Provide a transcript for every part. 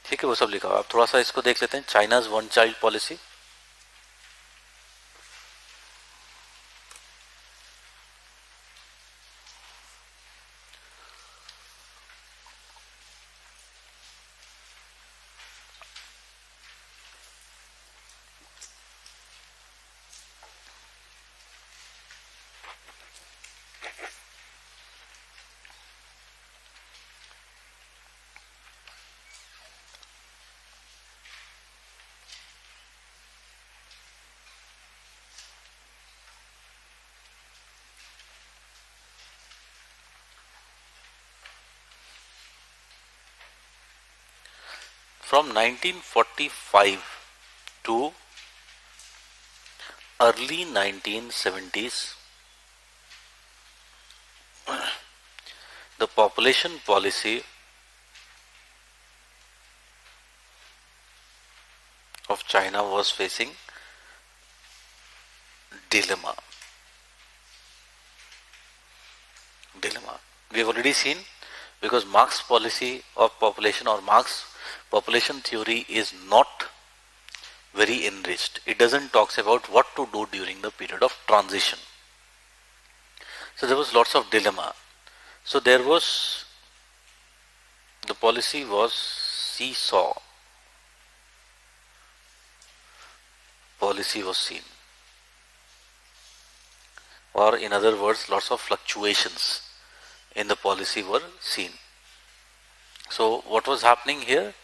ठीक है, वो सब लिखा हुआ। आप थोड़ा सा इसको देख लेते हैं, China's one child policy. From 1945 to early 1970s, the population policy of China was facing dilemma. We have already seen, because Marx policy of population or Marx population theory is not very enriched. It doesn't talks about what to do during the period of transition. So there was lots of dilemma. So there was, the policy was seesaw. Policy was seen. Or in other words, lots of fluctuations in the policy were seen. So what was happening here?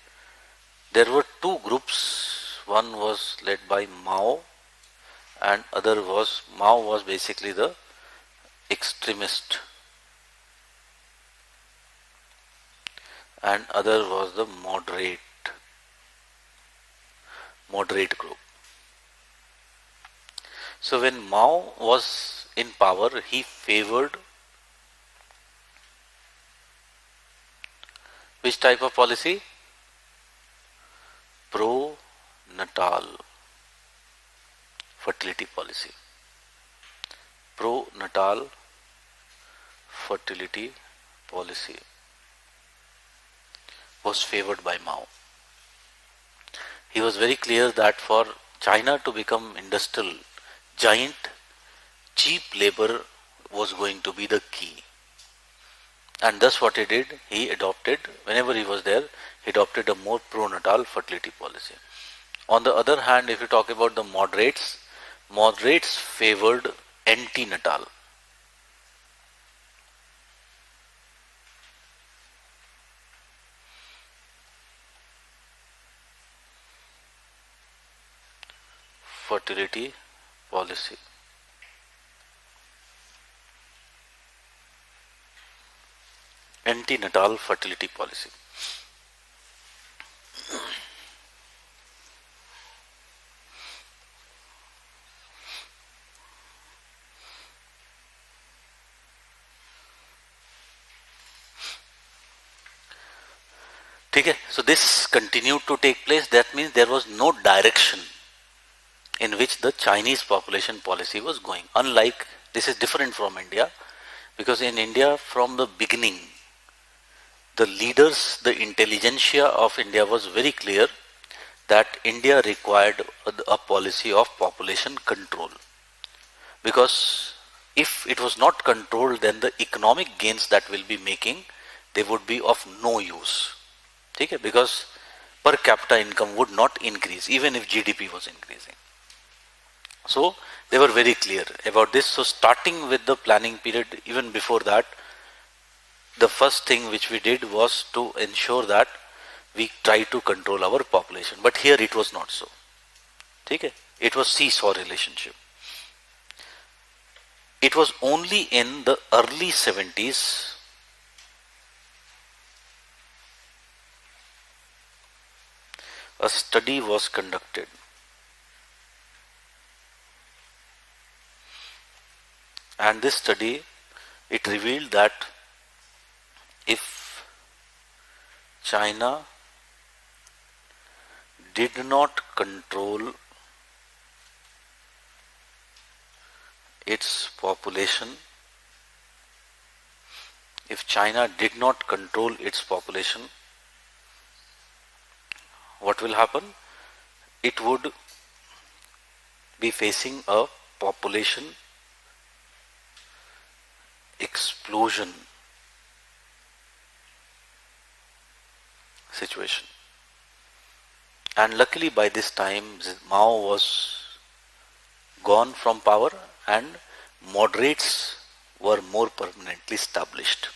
There were two groups. One was led by Mao, and other was, Mao was basically the extremist, and other was the moderate group. So when Mao was in power, he favored which type of policy? Pro-natal fertility policy. Pro-natal fertility policy was favored by Mao. He was very clear that for China to become industrial giant, cheap labor was going to be the key. And thus what he did, he adopted, whenever he was there, he adopted a more pro-natal fertility policy. On the other hand, if you talk about the moderates favored anti-natal. Fertility policy. Anti-natal fertility policy. ठीक है, so this continued to take place. That means there was no direction in which the Chinese population policy was going. Unlike, this is different from India, because in India from the beginning, the leaders, the intelligentsia of India was very clear that India required a policy of population control. Because if it was not controlled, then the economic gains that we'll be making, they would be of no use. Okay? Because per capita income would not increase, even if GDP was increasing. So they were very clear about this. So starting with the planning period, even before that, the first thing which we did was to ensure that we try to control our population. But here it was not so. Okay? It was seesaw relationship. It was only in the early 70s a study was conducted. And this study, it revealed that if China did not control its population, what will happen? It would be facing a population explosion situation. And luckily by this time Mao was gone from power and moderates were more permanently established.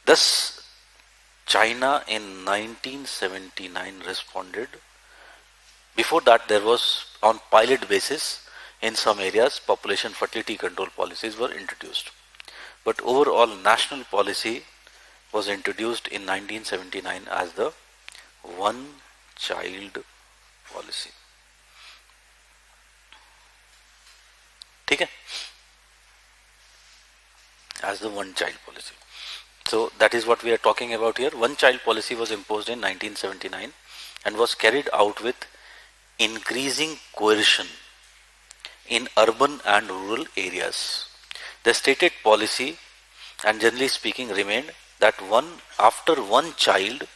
Thus, China in 1979 responded. Before that, there was on pilot basis in some areas population fertility control policies were introduced. But overall national policy was introduced in 1979 as the one child policy. ठीक है? As the one child policy. So that is what we are talking about here. One child policy was imposed in 1979 and was carried out with increasing coercion in urban and rural areas. The stated policy, and generally speaking, remained that after one child,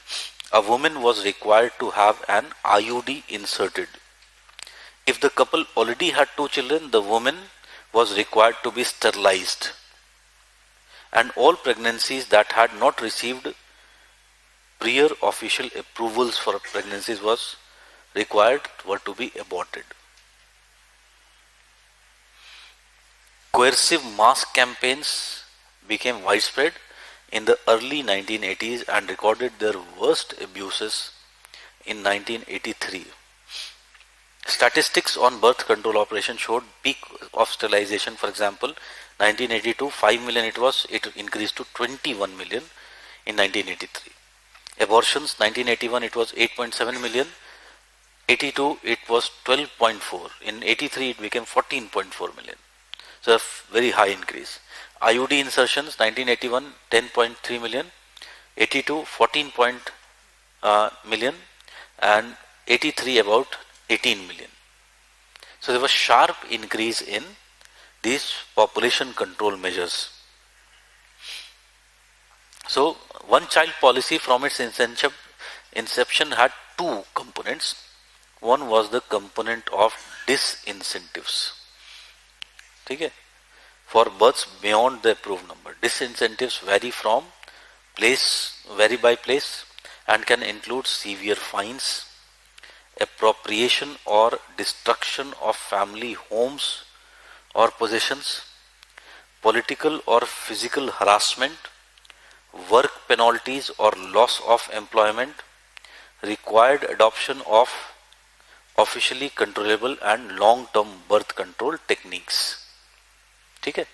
a woman was required to have an IUD inserted. If the couple already had 2 children, the woman was required to be sterilized, and all pregnancies that had not received prior official approvals for pregnancies was required were to be aborted. Coercive mass campaigns became widespread in the early 1980s and recorded their worst abuses in 1983. Statistics on birth control operations showed peak of sterilization. For example, 1982, 5 million it increased to 21 million in 1983. Abortions, 1981 it was 8.7 million, 82 it was 12.4, in 83 it became 14.4 million. So a very high increase. IUD insertions, 1981 10.3 million, 82 14 million, and 83 about 18 million. So there was sharp increase in these population control measures. So one child policy from its inception had 2 components. One was the component of disincentives. Okay? For births beyond the approved number. Disincentives vary by place and can include severe fines, appropriation or destruction of family homes or possessions, political or physical harassment, work penalties or loss of employment, required adoption of officially controllable and long-term birth control techniques. ठीक है?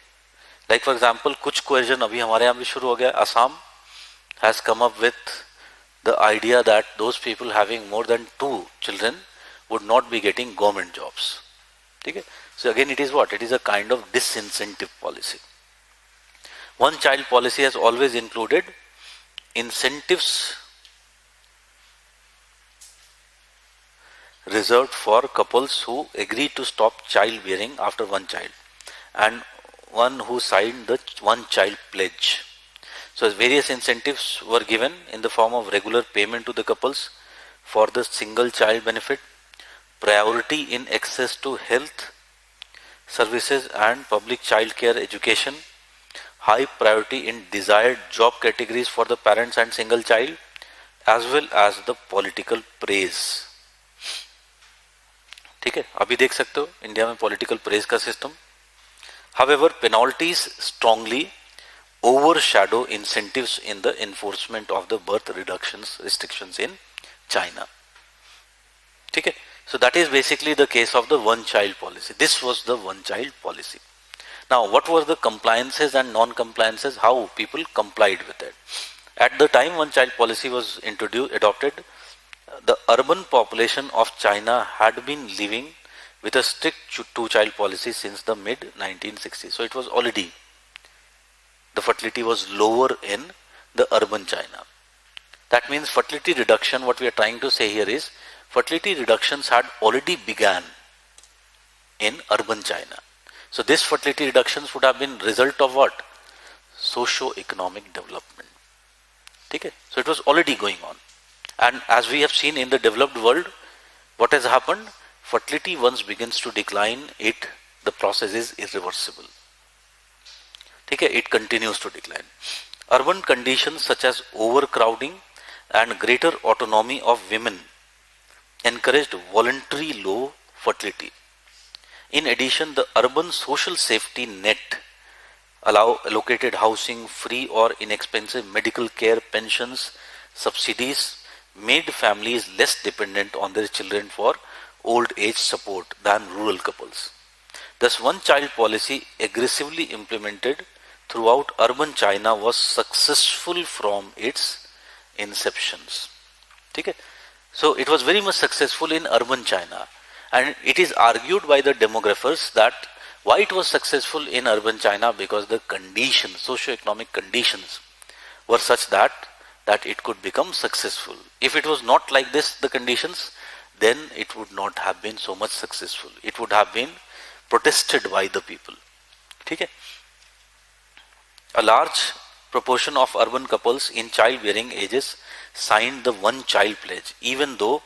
Like for example, कुछ coercion अभी हमारे यहाँ भी शुरू हो गया. Assam has come up with the idea that those people having more than 2 children would not be getting government jobs. ठीक है? So again it is what? It is a kind of disincentive policy. One child policy has always included incentives reserved for couples who agree to stop childbearing after one child and one who signed the one child pledge. So various incentives were given in the form of regular payment to the couples for the single child benefit, priority in access to health services and public child care education, high priority in desired job categories for the parents and single child, as well as the political praise. ठीक है? अभी देख सकते हो India में political praise का system. However, penalties strongly overshadow incentives in the enforcement of the birth restrictions in China. ठीक है? So that is basically the case of the one child policy. This was the one child policy. Now, what were the compliances and non-compliances? How people complied with it? At the time one child policy was adopted, the urban population of China had been living with a strict 2-child policy since the mid-1960s. So it was already, the fertility was lower in the urban China. That means fertility reduction, what we are trying to say here is, fertility reductions had already begun in urban China. So this fertility reductions would have been result of what? Socio-economic development. Okay? So it was already going on. And as we have seen in the developed world, what has happened? Fertility once begins to decline, the process is irreversible. Okay, it continues to decline. Urban conditions such as overcrowding and greater autonomy of women encouraged voluntary low fertility. In addition, the urban social safety net allocated housing, free or inexpensive medical care, pensions, subsidies, made families less dependent on their children for old age support than rural couples. Thus, one-child policy aggressively implemented throughout urban China was successful from its inceptions. Okay? So, it was very much successful in urban China, and it is argued by the demographers that why it was successful in urban China, because the conditions, socio-economic conditions were such that it could become successful. If it was not like this, the conditions, then it would not have been so much successful. It would have been protested by the people. Okay? A large proportion of urban couples in childbearing ages signed the one-child pledge, even though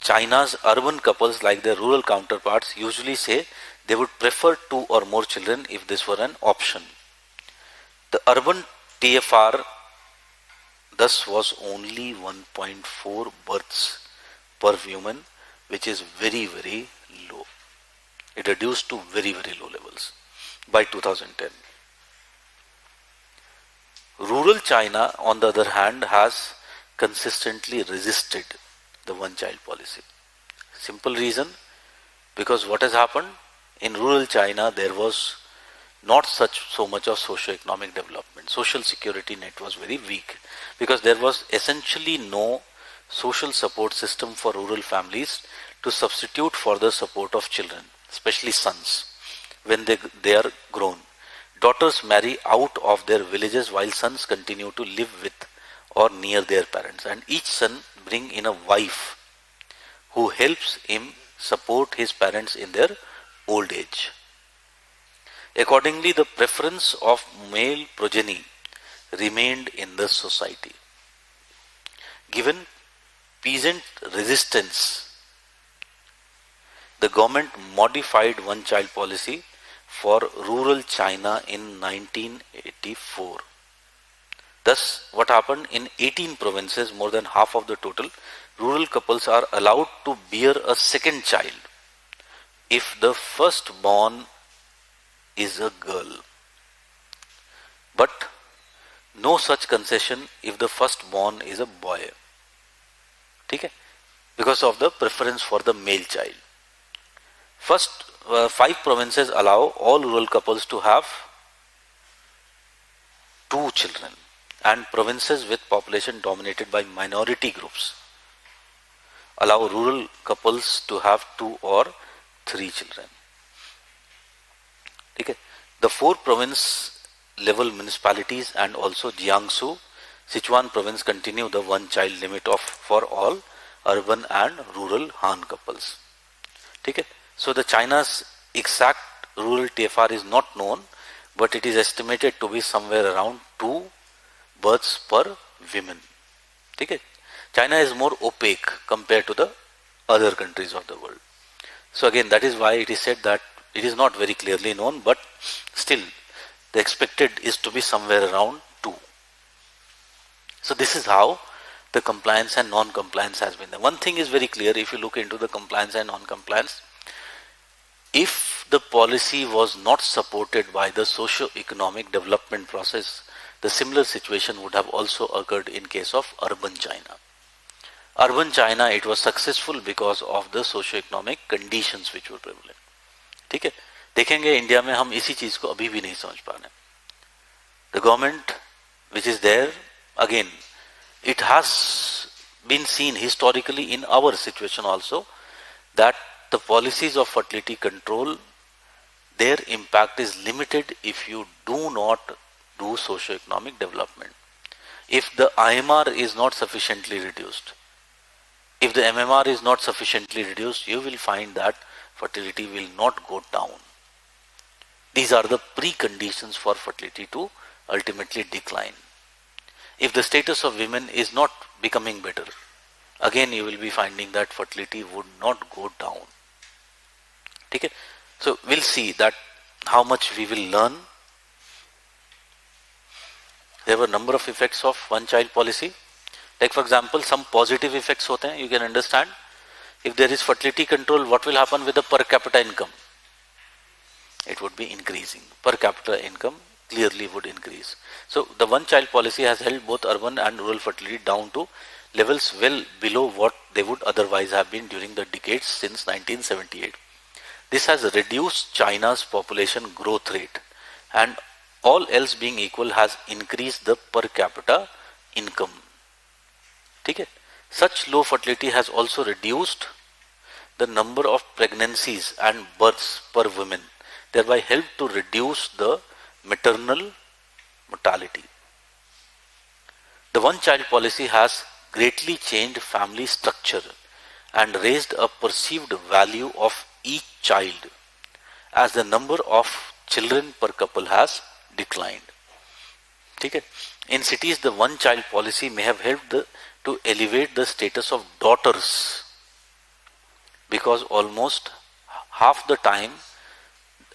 China's urban couples, like their rural counterparts, usually say they would prefer 2 or more children if this were an option. The urban TFR thus was only 1.4 births per woman, which is very, very low. It reduced to very, very low levels by 2010. Rural China, on the other hand, has consistently resisted the one-child policy. Simple reason, because what has happened? In rural China, there was not so much of socio-economic development. Social security net was very weak, because there was essentially no social support system for rural families to substitute for the support of children, especially sons, when they are grown. Daughters marry out of their villages while sons continue to live with or near their parents, and each son bring in a wife who helps him support his parents in their old age. Accordingly, the preference of male progeny remained in the society. Given peasant resistance, the government modified one-child policy for rural China in 1984. Thus, what happened? In 18 provinces, more than half of the total, rural couples are allowed to bear a second child if the firstborn is a girl, but no such concession if the firstborn is a boy. Okay? Because of the preference for the male child. First, 5 provinces allow all rural couples to have 2 children, and provinces with population dominated by minority groups allow rural couples to have 2 or 3 children. Okay. The 4 province level municipalities and also Jiangsu, Sichuan province continue the one-child limit for all urban and rural Han couples. Okay. So the China's exact rural TFR is not known, but it is estimated to be somewhere around 2 births per women. Okay. China is more opaque compared to the other countries of the world. So again, that is why it is said that it is not very clearly known, but still the expected is to be somewhere around 2. So this is how the compliance and non-compliance has been. One thing is very clear if you look into the compliance and non-compliance. If the policy was not supported by the socio-economic development process, the similar situation would have also occurred in case of urban China. Urban China, it was successful because of the socio-economic conditions which were prevalent. ठीक है, देखेंगे India में हम इसी चीज को अभी भी नहीं समझ पा रहे. The government which is there, again, it has been seen historically in our situation also that the policies of fertility control, their impact is limited if you do not do socio-economic development. If the IMR is not sufficiently reduced, if the MMR is not sufficiently reduced, you will find that fertility will not go down. These are the preconditions for fertility to ultimately decline. If the status of women is not becoming better, again you will be finding that fertility would not go down. Okay? So we'll see that how much we will learn. There were a number of effects of one child policy. Like for example, some positive effects hote hain, you can understand. If there is fertility control, what will happen with the per capita income? It would be increasing. Per capita income clearly would increase. So the one child policy has held both urban and rural fertility down to levels well below what they would otherwise have been during the decades since 1978. This has reduced China's population growth rate, and all else being equal has increased the per capita income. Okay? Such low fertility has also reduced the number of pregnancies and births per woman, thereby helped to reduce the maternal mortality. The one child policy has greatly changed family structure and raised a perceived value of each child as the number of children per couple has declined. Okay? In cities, the one child policy may have helped to elevate the status of daughters, because almost half the time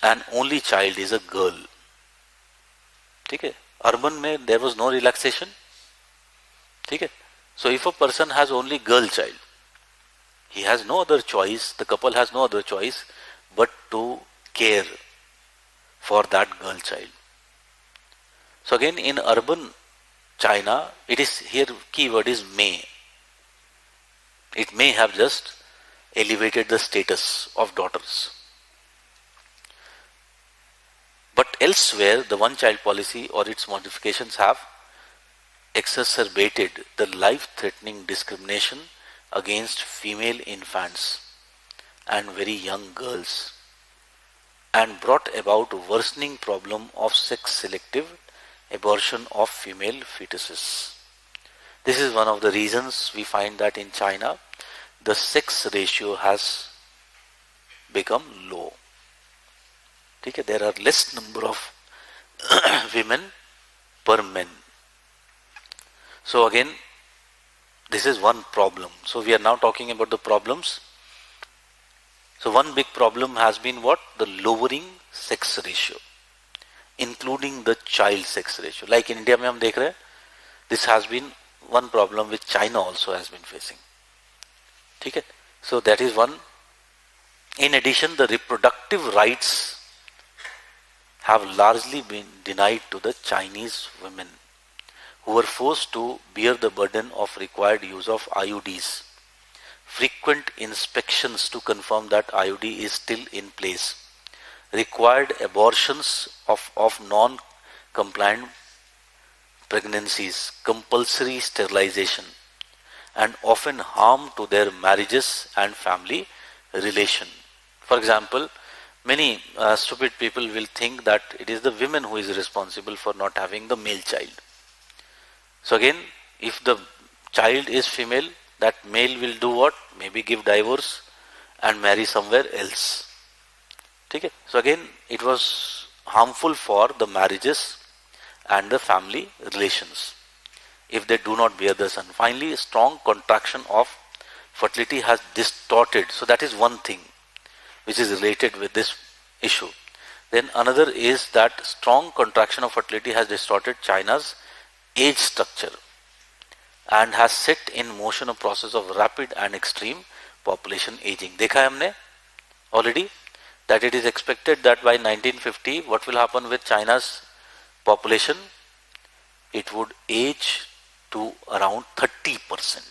an only child is a girl. Okay? Urban mein there was no relaxation. Okay? So if a person has only girl child, he has no other choice, the couple has no other choice but to care for that girl child. So again, in urban China, it is here keyword is may. It may have just elevated the status of daughters. But elsewhere, the one child policy or its modifications have exacerbated the life-threatening discrimination against female infants and very young girls, and brought about a worsening problem of sex-selective abortion of female fetuses. This is one of the reasons we find that in China, the sex ratio has become low. Okay? There are less number of women per men. So again, this is one problem. So we are now talking about the problems. So one big problem has been what? The lowering sex ratio, including the child sex ratio. Like in India, mein hum dekh rahe hain, this has been one problem which China also has been facing. Okay? So that is one. In addition, the reproductive rights have largely been denied to the Chinese women, who were forced to bear the burden of required use of IUDs, frequent inspections to confirm that IUD is still in place, required abortions of non-compliant pregnancies, compulsory sterilization, and often harm to their marriages and family relation. For example, many stupid people will think that it is the women who is responsible for not having the male child. So again, if the child is female, that male will do what? Maybe give divorce and marry somewhere else. Okay? So again, it was harmful for the marriages and the family relations if they do not bear the son. Finally, strong contraction of fertility has distorted. So that is one thing which is related with this issue. Then another is that strong contraction of fertility has distorted China's age structure and has set in motion a process of rapid and extreme population aging. देखा है हमने already that it is expected that by 1950 what will happen with China's population? It would age to around 30%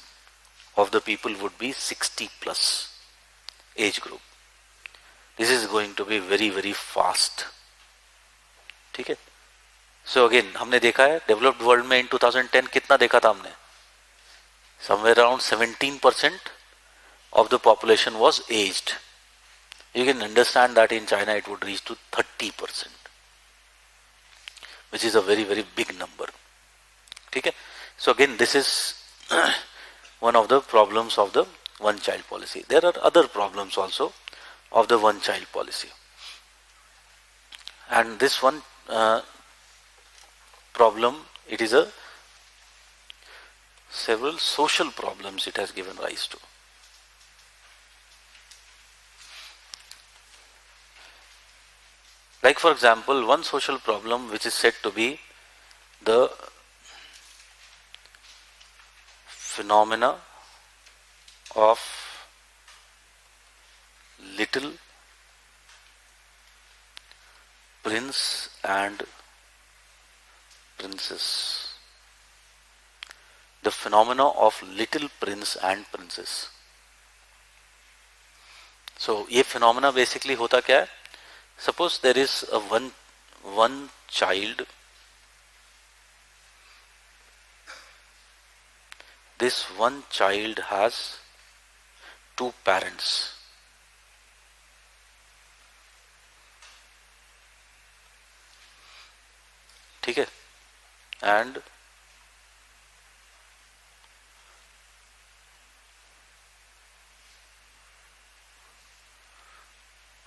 of the people would be 60 plus age group. This is going to be very very fast. ठीक है? So again, हमने देखा है developed world में in 2010 कितना देखा था हमने? Somewhere around 17% of the population was aged. You can understand that in China it would reach to 30%, which is a very very big number. Okay? So again, this is one of the problems of the one child policy. There are other problems also of the one child policy. And this one problem, it is a several social problems it has given rise to. Like for example, one social problem which is said to be the phenomena of little prince and princess. The phenomena of little prince and princess. So ये phenomena basically होता क्या है? Suppose there is a one child. This one child has two parents. ठीक है? And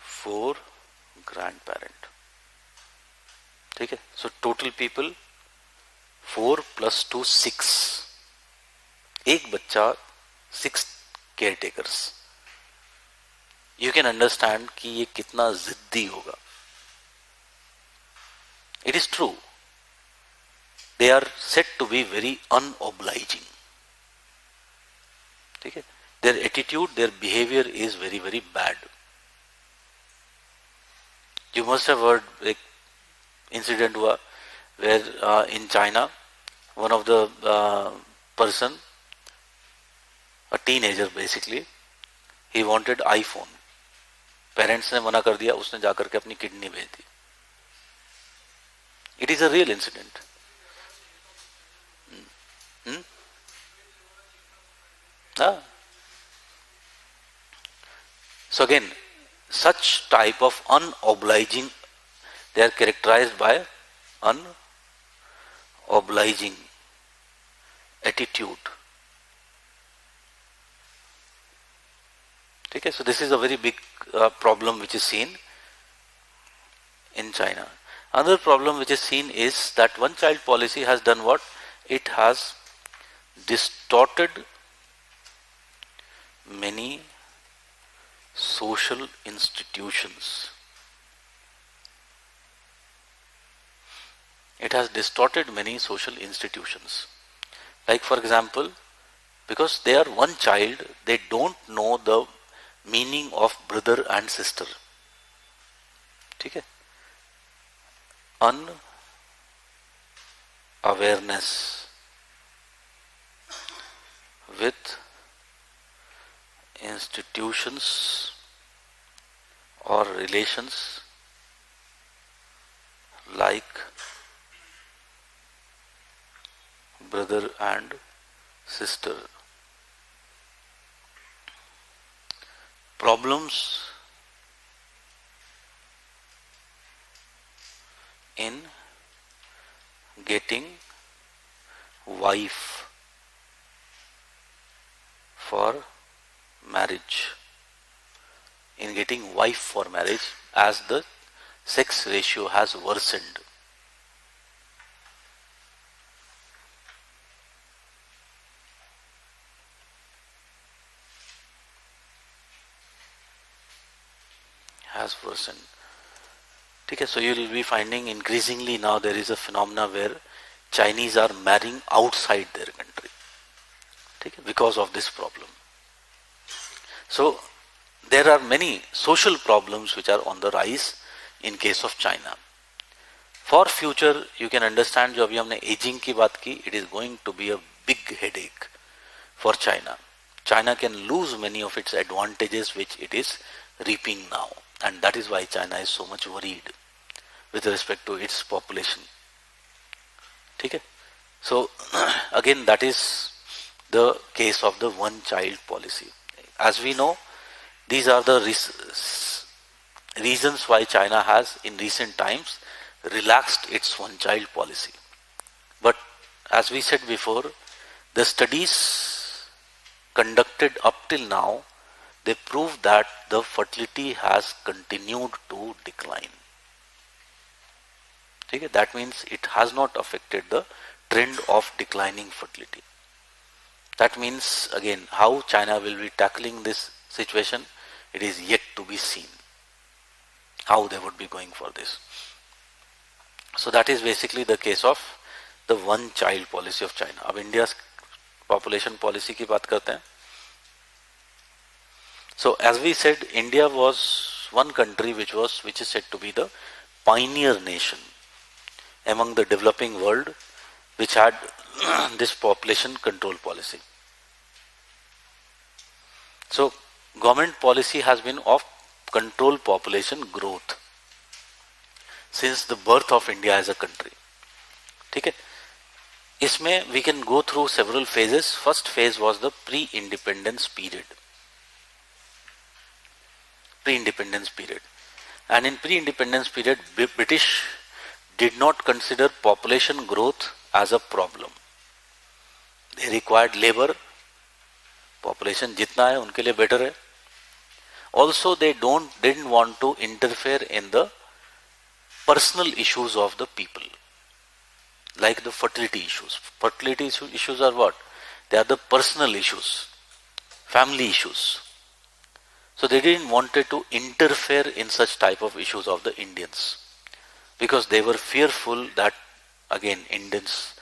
four grandparent. ठीक है? So total people 4 plus 2 6. एक बच्चा 6 caretakers. You can understand कि ये कितना जिद्दी होगा. It is true. They are said to be very unobliging. ठीक है? Their attitude, their behavior is very, very bad. You must have heard एक incident हुआ where in China, one of the person, a teenager basically, he wanted iPhone. Parents ने मना कर दिया, उसने जाकर के अपनी किडनी भेज दी. It is a real incident. So again, such type of unobliging, they are characterized by unobliging attitude. Okay, so this is a very big problem which is seen in China. Another problem which is seen is that one child policy has done what? It has distorted many social institutions. It has distorted many social institutions. Like for example, because they are one child, they don't know the meaning of brother and sister. ठीक है? Unawareness with institutions or relations like brother and sister. Problems in getting wife for marriage. In getting wife for marriage as the sex ratio has worsened. Has worsened. Okay, so you will be finding increasingly now there is a phenomena where Chinese are marrying outside their country. Okay, because of this problem. So there are many social problems which are on the rise in case of China. For future, you can understand जो अभी हमने aging की बात की, it is going to be a big headache for China. China can lose many of its advantages which it is reaping now. And that is why China is so much worried with respect to its population. Okay? So again, that is the case of the one child policy. As we know, these are the reasons why China has in recent times relaxed its one child policy. But as we said before, the studies conducted up till now, they prove that the fertility has continued to decline. Okay? That means it has not affected the trend of declining fertility. That means, again, how China will be tackling this situation, it is yet to be seen, how they would be going for this. So that is basically the case of the one child policy of China. अब India's population policy की बात करते हैं. So as we said, India was one country which is said to be the pioneer nation among the developing world, which had this population control policy. So government policy has been of control population growth since the birth of India as a country. ठीक है, इसमें we can go through several phases. First phase was the pre-independence period. And in pre-independence period, British did not consider population growth as a problem. They required labor. Population जितना है उनके लिए better है. Also, they didn't want to interfere in the personal issues of the people, like the fertility issues. Fertility issues are what? They are the personal issues, family issues. So they didn't wanted to interfere in such type of issues of the Indians, because they were fearful that again Indians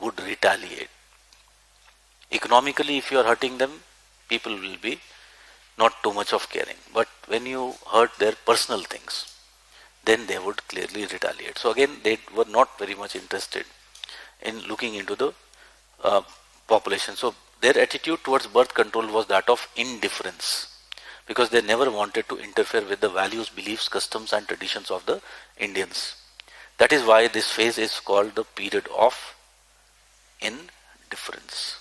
would retaliate. Economically, if you are hurting them, people will be not too much of caring. But when you hurt their personal things, then they would clearly retaliate. So again, they were not very much interested in looking into the population. So their attitude towards birth control was that of indifference, because they never wanted to interfere with the values, beliefs, customs and traditions of the Indians. That is why this phase is called the period of indifference.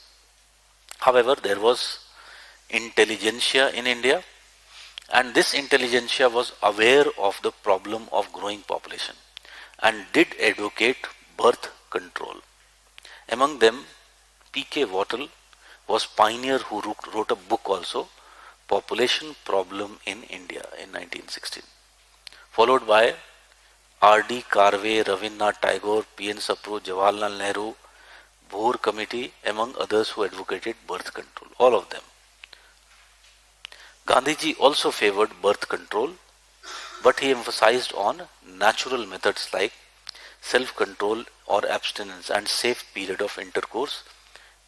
However, there was intelligentsia in India, and this intelligentsia was aware of the problem of growing population and did advocate birth control. Among them, P.K. Wattle was pioneer who wrote a book also, Population Problem in India, in 1916, followed by R.D. Karve, Rabindranath Tagore, P.N. Sapru, Jawaharlal Nehru, Boer Committee, among others who advocated birth control, all of them. Gandhiji also favored birth control, but he emphasized on natural methods like self-control or abstinence and safe period of intercourse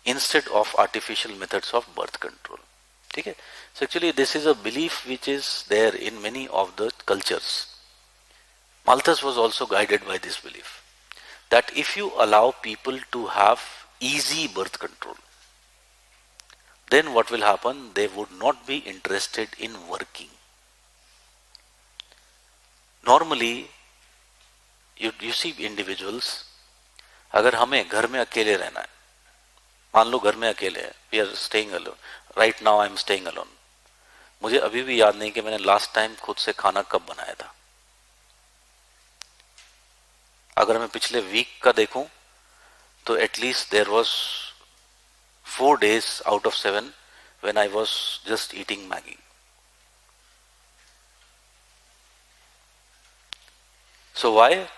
instead of artificial methods of birth control. Okay? So actually this is a belief which is there in many of the cultures. Malthus was also guided by this belief, that if you allow people to have easy birth control, then what will happen? They would not be interested in working. Normally, you see individuals, अगर हमें घर में अकेले रहना है, मान लो घर में अकेले है, we are staying alone. Right now I am staying alone. मुझे अभी भी याद नहीं कि मैंने last time खुद से खाना कब बनाया था. अगर मैं पिछले वीक का देखूं, तो at least there was 4 days out of 7 when I was just eating Maggi. So why?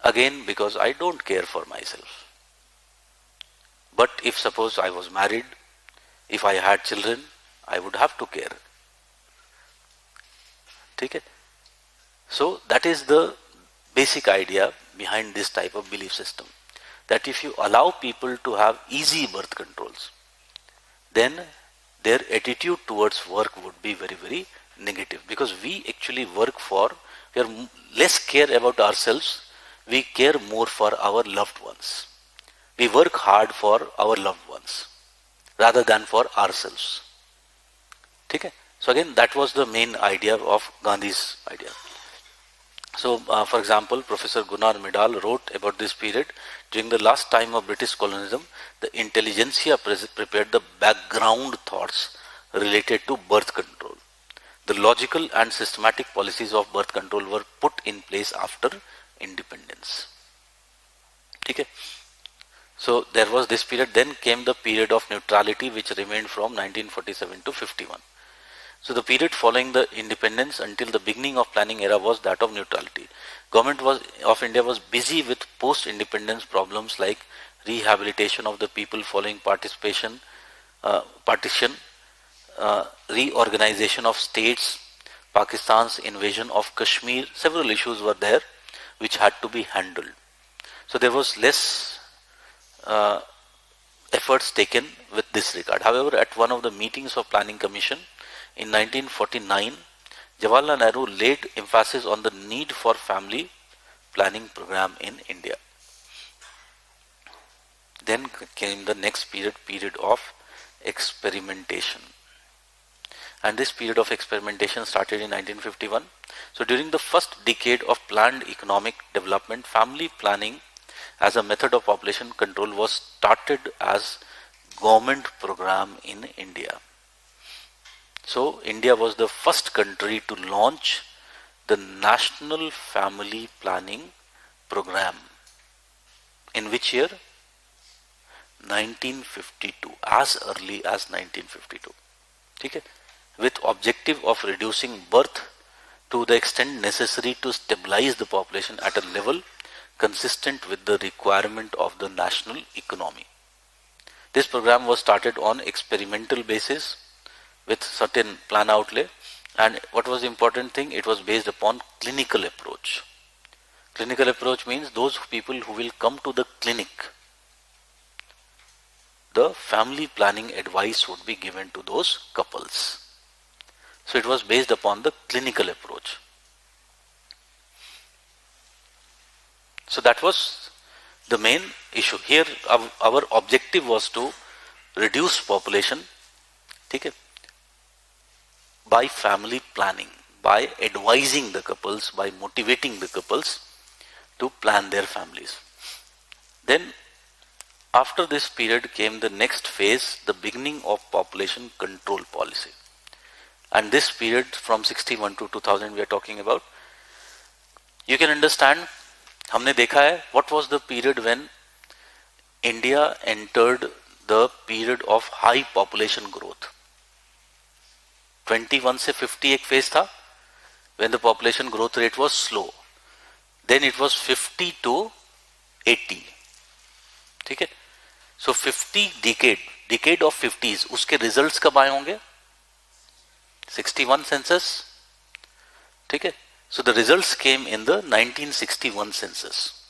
Again, because I don't care for myself. But if suppose I was married, if I had children, I would have to care. Okay? So that is the basic idea behind this type of belief system, that if you allow people to have easy birth controls, then their attitude towards work would be very, very negative, because we actually work for, we are less care about ourselves, we care more for our loved ones. We work hard for our loved ones rather than for ourselves. Okay? So again, that was the main idea of Gandhi's idea. So, for example, Professor Gunnar Myrdal wrote about this period. During the last time of British colonialism, the intelligentsia prepared the background thoughts related to birth control. The logical and systematic policies of birth control were put in place after independence. Okay? So, there was this period. Then came the period of neutrality, which remained from 1947 to 51. So the period following the independence until the beginning of planning era was that of neutrality. Government of India was busy with post-independence problems like rehabilitation of the people following partition, reorganization of states, Pakistan's invasion of Kashmir, several issues were there which had to be handled. So there was less efforts taken with this regard. However, at one of the meetings of Planning Commission in 1949, Jawaharlal Nehru laid emphasis on the need for family planning program in India. Then came the next period of experimentation. And this period of experimentation started in 1951. So during the first decade of planned economic development, family planning as a method of population control was started as government program in India. So India was the first country to launch the National Family Planning Program. In which year? 1952, as early as 1952. Okay? With objective of reducing birth to the extent necessary to stabilize the population at a level consistent with the requirement of the national economy. This program was started on experimental basis with certain plan outlay, and what was the important thing? It was based upon clinical approach. Clinical approach means those people who will come to the clinic, the family planning advice would be given to those couples. So it was based upon the clinical approach. So that was the main issue. Here our objective was to reduce population, okay, by family planning, by advising the couples, by motivating the couples to plan their families. Then after this period came the next phase, the beginning of population control policy. And this period from 61 to 2000 we are talking about. You can understand, हमने देखा है, what was the period when India entered the period of high population growth? 21 से 50 एक phase था, when the population growth rate was slow. Then it was 50 to 80. ठीक है? So 50 decade of 50s, उसके results कब आए होंगे? 61 census. ठीक है? So the results came in the 1961 census.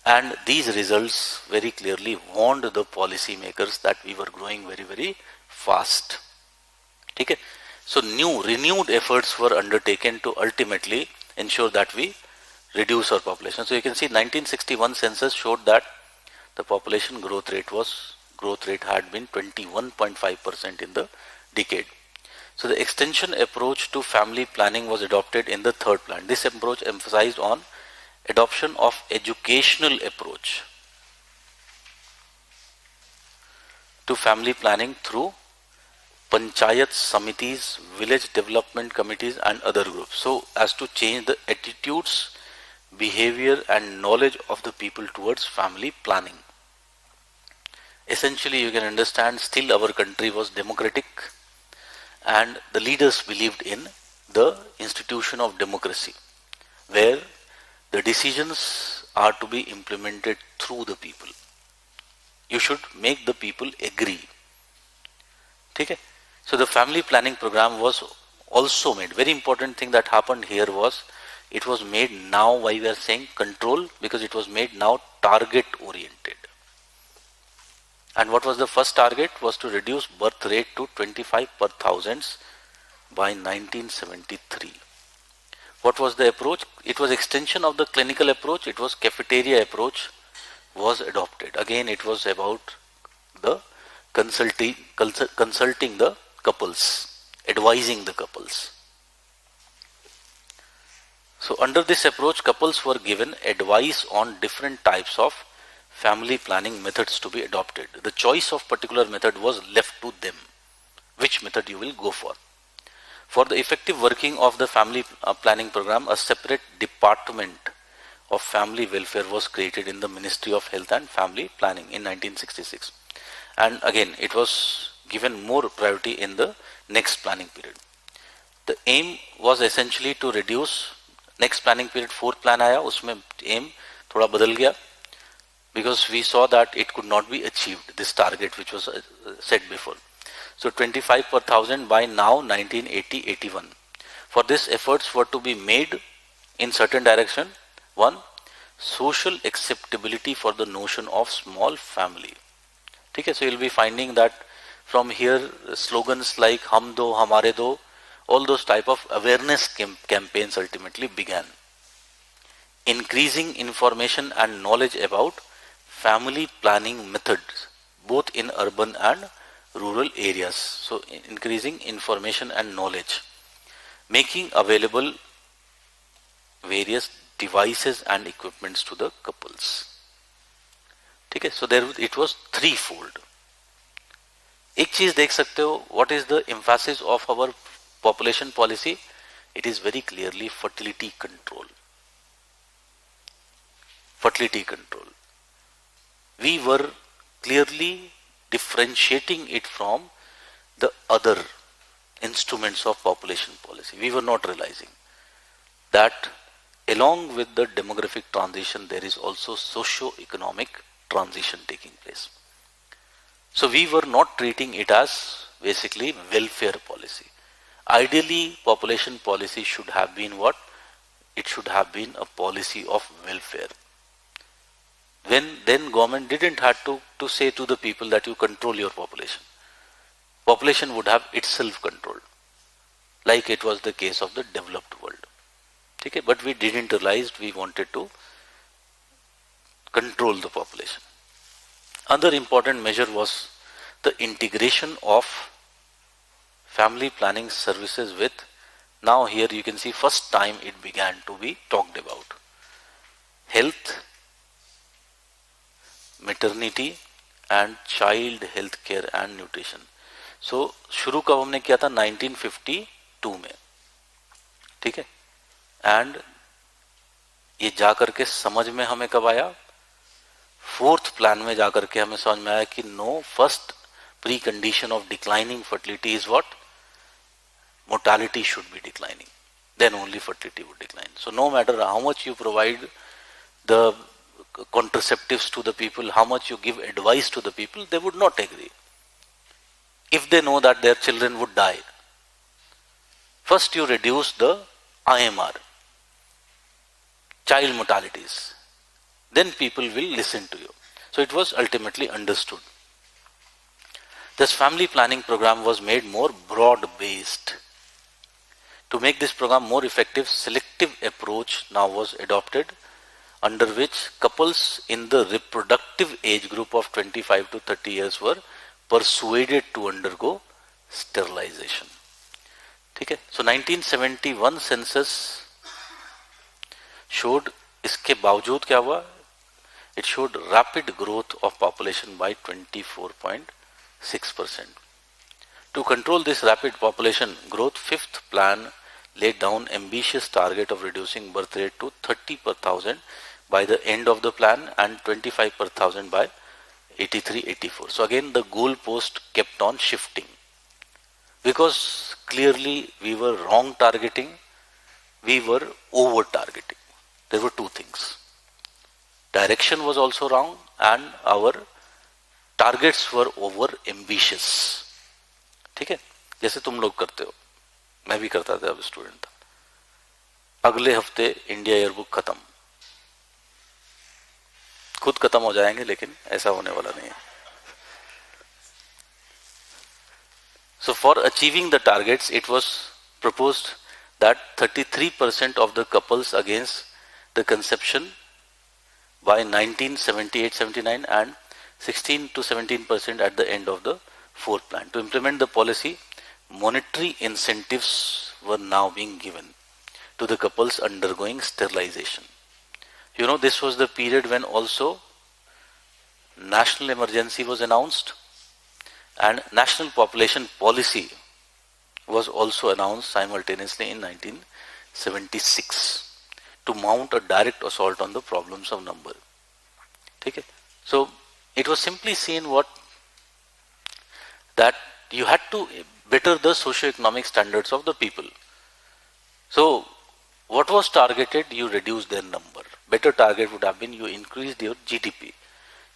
And these results very clearly warned the policy makers that we were growing very, very fast. ठीक है? So renewed efforts were undertaken to ultimately ensure that we reduce our population. So you can see 1961 census showed that the population growth rate had been 21.5% in the decade. So the extension approach to family planning was adopted in the third plan. This approach emphasized on adoption of educational approach to family planning through panchayat samitis, village development committees and other groups. So as to change the attitudes, behavior and knowledge of the people towards family planning. Essentially you can understand still our country was democratic and the leaders believed in the institution of democracy where the decisions are to be implemented through the people. You should make the people agree. Okay? So the family planning program was also made. Very important thing that happened here was it was made now, why we are saying control, because it was made now target oriented. And what was the first target? Was to reduce birth rate to 25 per thousands by 1973. What was the approach? It was extension of the clinical approach. It was cafeteria approach was adopted. Again, it was about the consulting the couples, advising the couples. So under this approach, couples were given advice on different types of family planning methods to be adopted. The choice of particular method was left to them. Which method you will go for? For the effective working of the family planning program, a separate department of family welfare was created in the Ministry of Health and Family Planning in 1966. And again, it was given more priority in the next planning period. The aim was essentially to reduce, next planning period, fourth plan आया, उसमें aim थोड़ा बदल गया. because we saw that it could not be achieved, this target which was set before. So 25 per thousand by now 1980-81. For this, efforts were to be made in certain direction. One, social acceptability for the notion of small family. Okay, so you'll be finding that from here slogans like Hum Do, Hamare Do, all those type of awareness campaigns ultimately began. Increasing information and knowledge about family planning methods, both in urban and rural areas. So increasing information and knowledge, making available various devices and equipments to the couples. Okay, so there it was threefold. एक चीज देख सकते हो, what is the emphasis of our population policy? It is very clearly fertility control. Fertility control. We were clearly differentiating it from the other instruments of population policy. We were not realizing that along with the demographic transition, there is also socio-economic transition taking place. So we were not treating it as basically welfare policy. Ideally, population policy should have been what? It should have been a policy of welfare. Then government didn't have to say to the people that you control your population. Population would have itself controlled, like it was the case of the developed world. Okay, but we didn't realize we wanted to control the population. Another important measure was the integration of family planning services with, now here you can see first time it began to be talked about, health, maternity and child health care and nutrition. So शुरू कब हमने किया था? 1952 में, ठीक है, and ये जाकर के समझ में हमें कब आया? फोर्थ प्लान में जाकर के हमें समझ में आया कि no, first precondition of declining fertility is what? Mortality should be declining, then only fertility would decline. So no matter how much you provide the contraceptives to the people, how much you give advice to the people, they would not agree if they know that their children would die. First you reduce the IMR, child mortalities, then people will listen to you. So it was ultimately understood. This family planning program was made more broad-based. To make this program more effective, selective approach now was adopted, under which couples in the reproductive age group of 25 to 30 years were persuaded to undergo sterilization. ठीक है, so 1971 census showed, इसके बावजूद क्या हुआ? It showed rapid growth of population by 24.6%. To control this rapid population growth, fifth plan laid down ambitious target of reducing birth rate to 30 per thousand by the end of the plan and 25 per thousand by 83-84. So again the goal post kept on shifting, because clearly we were wrong targeting, we were over targeting. There were two things. Direction was also wrong and our targets were over ambitious. ठीक है, जैसे तुम लोग करते हो, मैं भी करता था जब स्टूडेंट था. अगले हफ्ते इंडिया ईयरबुक खत्म, खुद खत्म हो जाएंगे, लेकिन ऐसा होने वाला नहीं है. So for achieving the targets, it was proposed that 33% of the couples against the conception by 1978-79 and 16 to 17% at the end of the fourth plan. To implement the policy, monetary incentives were now being given to the couples undergoing sterilization. You know, this was the period when also national emergency was announced and national population policy was also announced simultaneously in 1976 to mount a direct assault on the problems of number. Okay? So it was simply seen what? That you had to better the socio-economic standards of the people. So what was targeted? You reduced their number. Better target would have been you increased your GDP.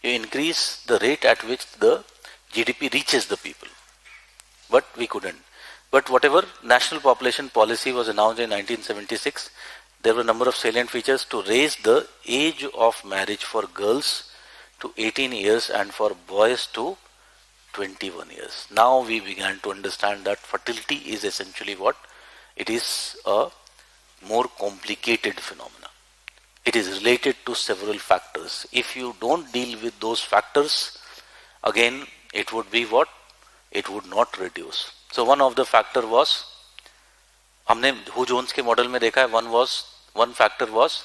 you increase the rate at which the GDP reaches the people. But we couldn't. But whatever national population policy was announced in 1976, there were a number of salient features to raise the age of marriage for girls to 18 years and for boys to 21 years. Now we began to understand that fertility is essentially what? It is a more complicated phenomena. It is related to several factors. If you don't deal with those factors, again, it would be what? It would not reduce. So one of the factor was, हमने who Jones के model में देखा है, one factor was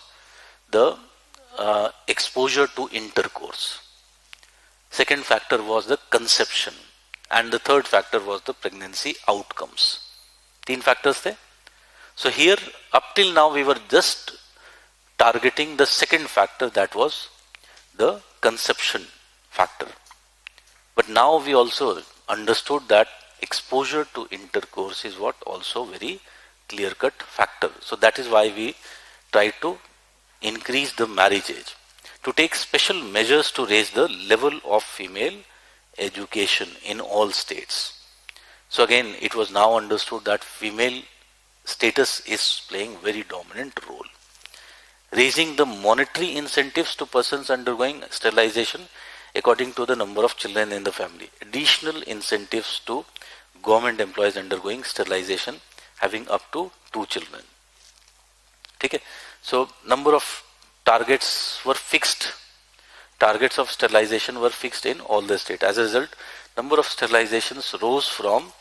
the exposure to intercourse. Second factor was the conception, and the third factor was the pregnancy outcomes. 3 factors थे. So here, up till now, we were just targeting the second factor, that was the conception factor. But now we also understood that exposure to intercourse is what also very clear-cut factor. So that is why we try to increase the marriage age, to take special measures to raise the level of female education in all states. So again, it was now understood that female status is playing very dominant role. Raising the monetary incentives to persons undergoing sterilization according to the number of children in the family. Additional incentives to government employees undergoing sterilization having up to 2 children. Okay? So number of targets were fixed. Targets of sterilization were fixed in all the states. As a result, number of sterilizations rose from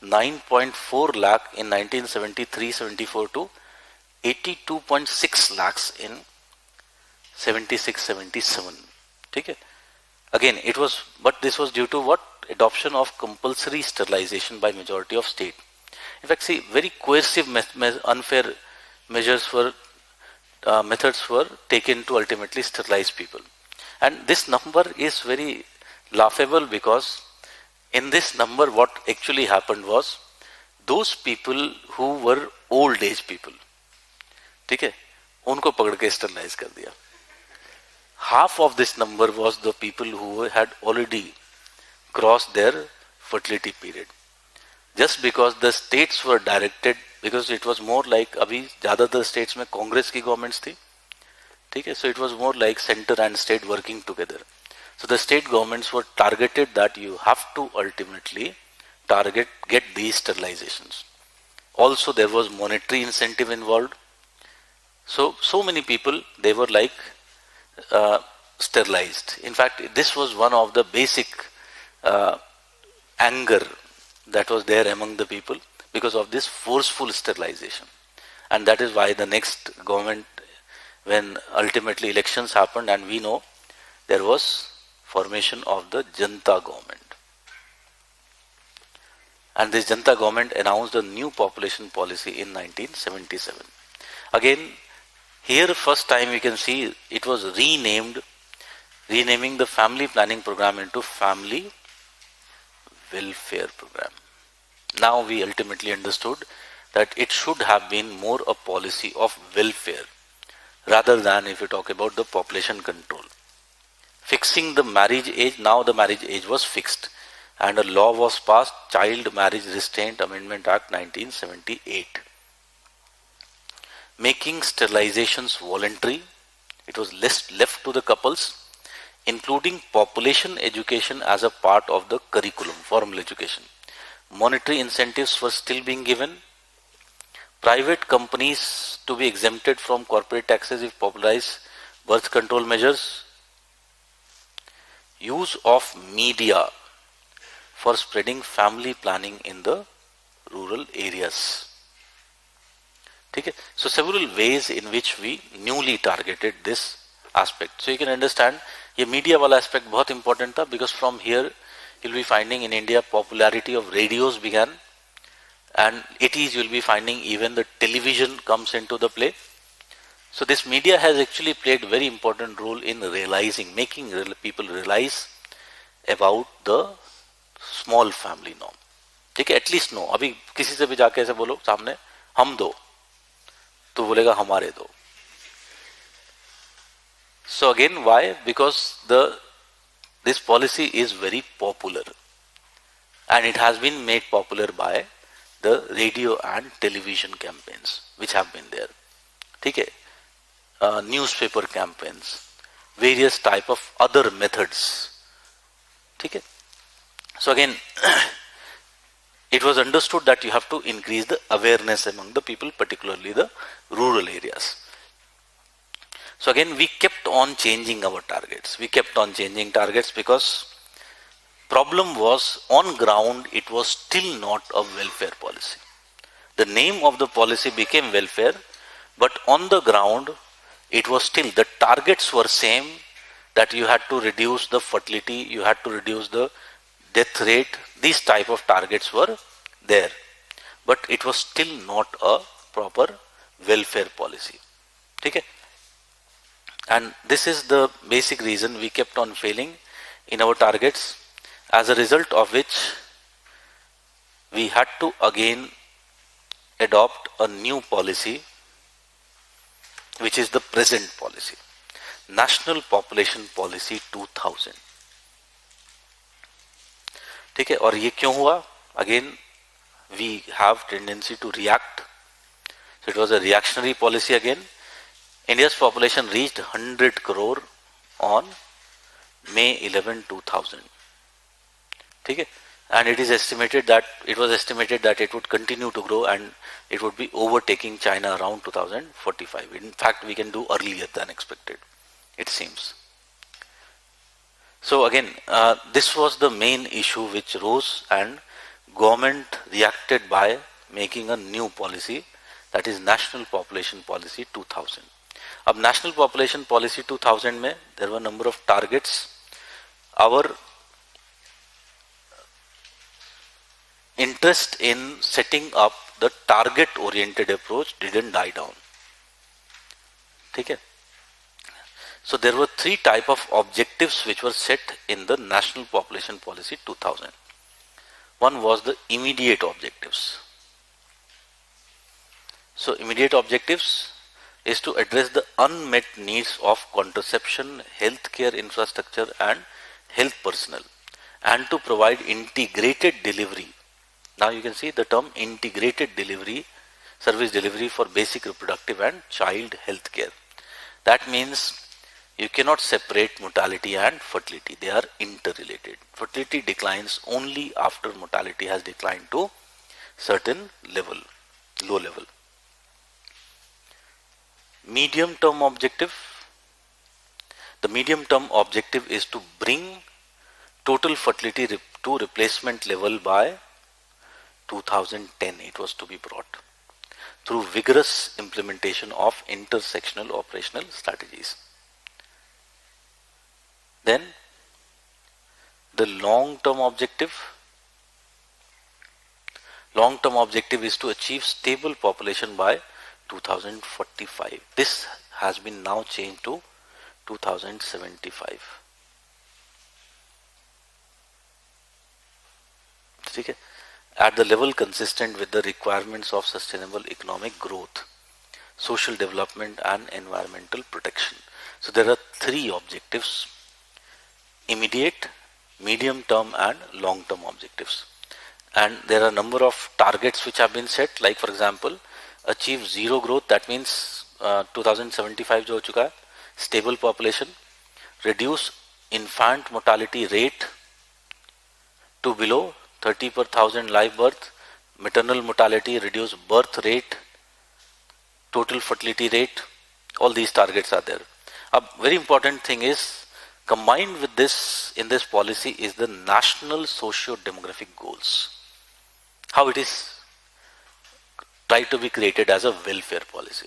9.4 lakh in 1973-74 to 82.6 lakhs in 76-77. Okay? Again, it was, but this was due to what? Adoption of compulsory sterilization by majority of state. In fact, see, very coercive, unfair measures were, methods were taken to ultimately sterilize people. And this number is very laughable because in this number what actually happened was, those people who were old age people, ठीक है, उनको पकड़ के sterilize कर दिया. Half of this number was the people who had already crossed their fertility period. Just because the states were directed, because it was more like, अभी ज़्यादातर states में कांग्रेस की governments थी, ठीक है, so it was more like center and state working together. So the state governments were targeted that you have to ultimately get these sterilizations. Also there was monetary incentive involved. So many people, they were like sterilized. In fact, this was one of the basic anger that was there among the people because of this forceful sterilization. And that is why the next government, when ultimately elections happened, and we know there was formation of the Janta government. And this Janta government announced a new population policy in 1977. Again, here first time we can see it was renaming the family planning program into family welfare program. Now we ultimately understood that it should have been more a policy of welfare rather than if you talk about the population control. Fixing the marriage age, now the marriage age was fixed and a law was passed, Child Marriage Restraint Amendment Act 1978. Making sterilizations voluntary, it was left to the couples, including population education as a part of the curriculum, formal education. Monetary incentives were still being given. Private companies to be exempted from corporate taxes if popularize birth control measures. Use of media for spreading family planning in the rural areas. Okay? So several ways in which we newly targeted this aspect. So you can understand, ये media वाला aspect बहुत important था because from here you'll be finding in India popularity of radios began, and 80s you'll be finding even the television comes into the play. So this media has actually played a very important role in realizing, making people realize about the small family norm. ठीक है, at least know. अभी किसी से भी जाके ऐसे बोलो सामने हम दो, तो बोलेगा हमारे दो. So again, why? Because the this policy is very popular, and it has been made popular by the radio and television campaigns which have been there. Okay? Newspaper campaigns, various type of other methods. Okay? So again, it was understood that you have to increase the awareness among the people, particularly the rural areas. So again, we kept on changing our targets. We kept on changing targets because problem was on ground, it was still not a welfare policy. The name of the policy became welfare, but on the ground, it was still, the targets were same, that you had to reduce the fertility, you had to reduce the death rate, these type of targets were there. But it was still not a proper welfare policy. Okay? And this is the basic reason we kept on failing in our targets, as a result of which we had to again adopt a new policy, which is the present policy, National Population Policy 2000. ठीक है, और ये क्यों हुआ? Again, we have tendency to react. So it was a reactionary policy again. India's population reached 100 crore on May 11, 2000. ठीक है, and it was estimated that it would continue to grow and it would be overtaking China around 2045. In fact, we can do earlier than expected, it seems. So again, this was the main issue which rose, and government reacted by making a new policy, that is National Population Policy 2000. अब National Population Policy 2000 में there were a number of targets. Our interest in setting up the target oriented approach didn't die down. ठीक है? So there were three type of objectives which were set in the National Population Policy 2000. One was the immediate objectives. So immediate objectives is to address the unmet needs of contraception, healthcare infrastructure and health personnel, and to provide integrated delivery. Now you can see the term integrated delivery, service delivery for basic reproductive and child health care. That means you cannot separate mortality and fertility. They are interrelated. Fertility declines only after mortality has declined to certain level, low level. Medium term objective. The medium term objective is to bring total fertility to replacement level by 2010. It was to be brought through vigorous implementation of intersectional operational strategies. Then the long-term objective. Long-term objective is to achieve stable population by 2045. This has been now changed to 2075. ठीक है? At the level consistent with the requirements of sustainable economic growth, social development and environmental protection. So there are three objectives: immediate, medium term and long term objectives. And there are a number of targets which have been set, like for example, achieve zero growth, that means 2075 जो हो चुका है, stable population, reduce infant mortality rate to below 30 per thousand live birth, maternal mortality, reduce birth rate, total fertility rate, all these targets are there. A very important thing is, combined with this in this policy is the national socio-demographic goals. How it is tried to be created as a welfare policy.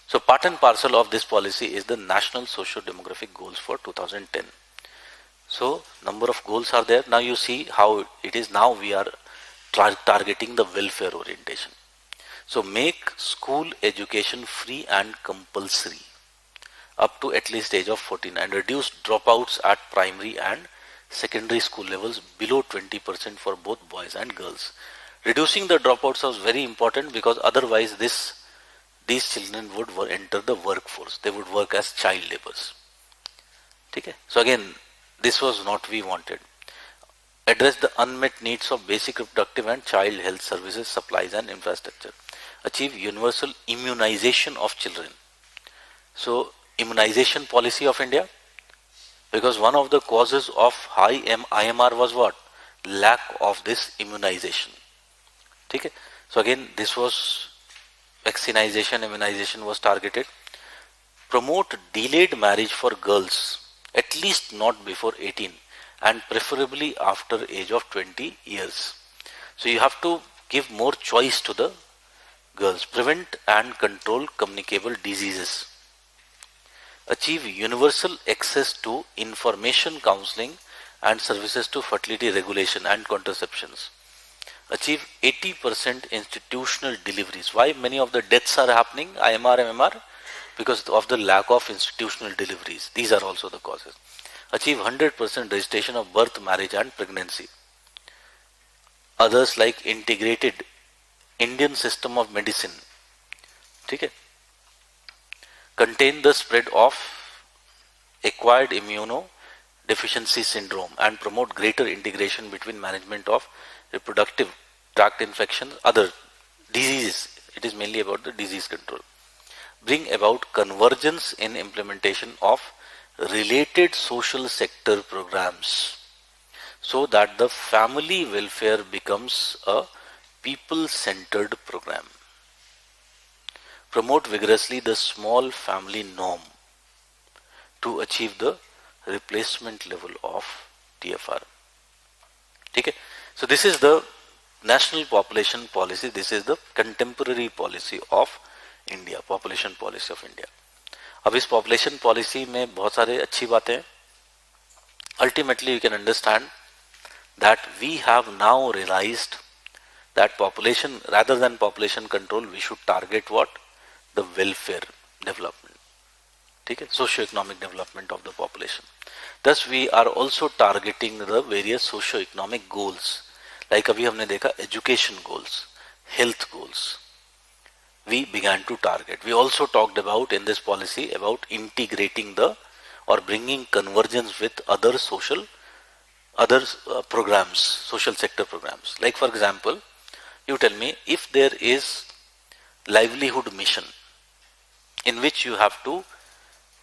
So part and parcel of this policy is the national socio-demographic goals for 2010. So number of goals are there. Now you see how it is. Now we are targeting the welfare orientation. So make school education free and compulsory up to at least age of 14, and reduce dropouts at primary and secondary school levels below 20% for both boys and girls. Reducing the dropouts was very important, because otherwise these children would enter the workforce. They would work as child laborers. Okay? So again, this was not we wanted. Address the unmet needs of basic reproductive and child health services, supplies and infrastructure. Achieve universal immunization of children. So immunization policy of India, because one of the causes of high IMR was what? Lack of this immunization. Okay? So again, this was vaccinization, immunization was targeted. Promote delayed marriage for girls, at least not before 18 and preferably after age of 20 years. So you have to give more choice to the girls. Prevent and control communicable diseases. Achieve universal access to information, counseling and services to fertility regulation and contraceptions. Achieve 80% institutional deliveries. Why many of the deaths are happening, IMR, MMR? Because of the lack of institutional deliveries. These are also the causes. Achieve 100% registration of birth, marriage and pregnancy. Others like integrated Indian system of medicine. Okay? Contain the spread of acquired immunodeficiency syndrome and promote greater integration between management of reproductive tract infections, other diseases. It is mainly about the disease control. Bring about convergence in implementation of related social sector programs so that the family welfare becomes a people-centered program. Promote vigorously the small family norm to achieve the replacement level of TFR. Okay? So this is the national population policy. This is the contemporary policy of India, population policy of India. अब इस population policy में बहुत सारे अच्छी बातें हैं. Ultimately you can understand that we have now realized that population, rather than population control, we should target what? The welfare development. Okay? Socio-economic development of the population. Thus we are also targeting the various socio-economic goals. Like अभी हमने देखा education goals, health goals. We began to target. We also talked about in this policy about integrating the or bringing convergence with other programs, social sector programs. Like for example, you tell me if there is livelihood mission in which you have to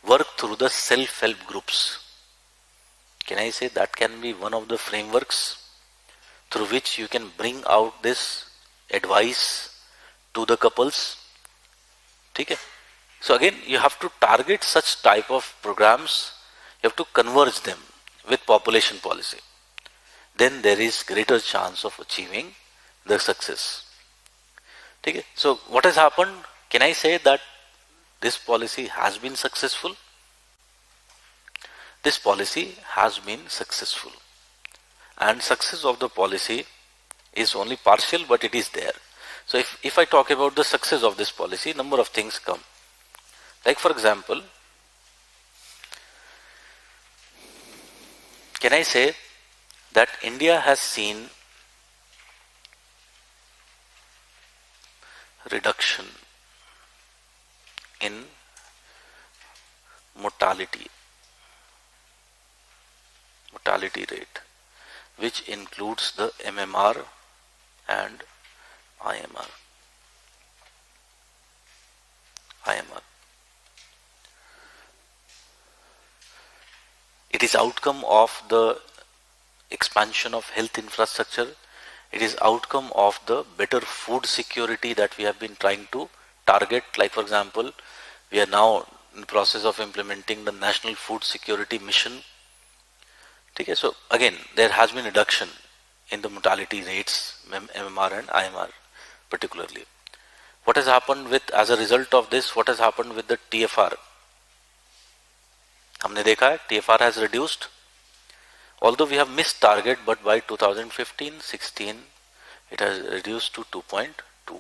work through the self-help groups. Can I say that can be one of the frameworks through which you can bring out this advice to the couples? Okay? So again, you have to target such type of programs, you have to converge them with population policy. Then there is greater chance of achieving the success. Okay? So what has happened? Can I say that this policy has been successful? This policy has been successful. And success of the policy is only partial, but it is there. So if I talk about the success of this policy, number of things come. Like for example, can I say that India has seen reduction in mortality rate, which includes the MMR and IMR. It is outcome of the expansion of health infrastructure. It is outcome of the better food security that we have been trying to target. Like for example, we are now in the process of implementing the National Food Security Mission. Okay, so again, there has been reduction in the mortality rates, MMR and IMR particularly. What has happened with, as a result of this, what has happened with the TFR? हमने देखा है TFR has reduced. Although we have missed target, but by 2015-16 it has reduced to 2.2.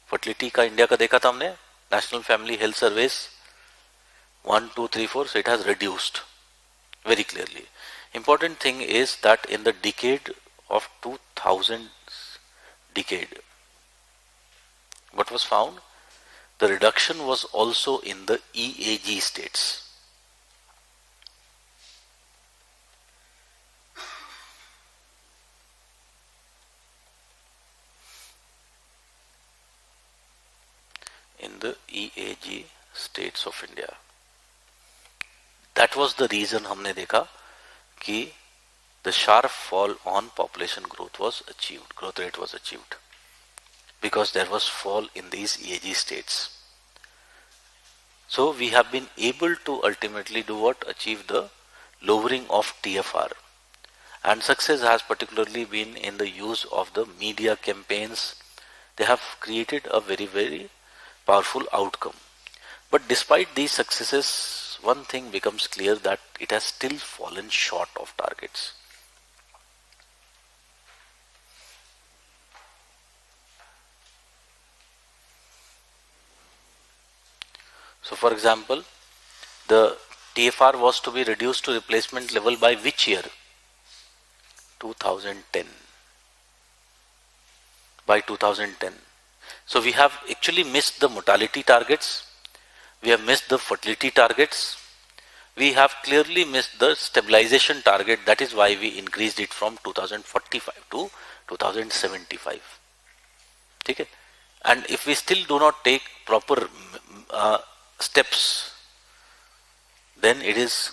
Fertility का India का देखा था हमने, National Family Health Surveys 1, 2, 3, 4, so it has reduced very clearly. Important thing is that in the decade of 2000 decade, what was found? The reduction was also in the EAG states. the EAG states of India. That was the reason हमने देखा कि the sharp fall on population growth rate was achieved, because there was fall in these EAG states. So we have been able to ultimately do what? Achieve the lowering of TFR. And success has particularly been in the use of the media campaigns. They have created a very, very powerful outcome. But despite these successes, one thing becomes clear, that it has still fallen short of targets. So for example, the TFR was to be reduced to replacement level by which year? 2010. By 2010. So we have actually missed the mortality targets, we have missed the fertility targets, we have clearly missed the stabilization target. That is why we increased it from 2045 to 2075. Okay? And if we still do not take proper steps, then it is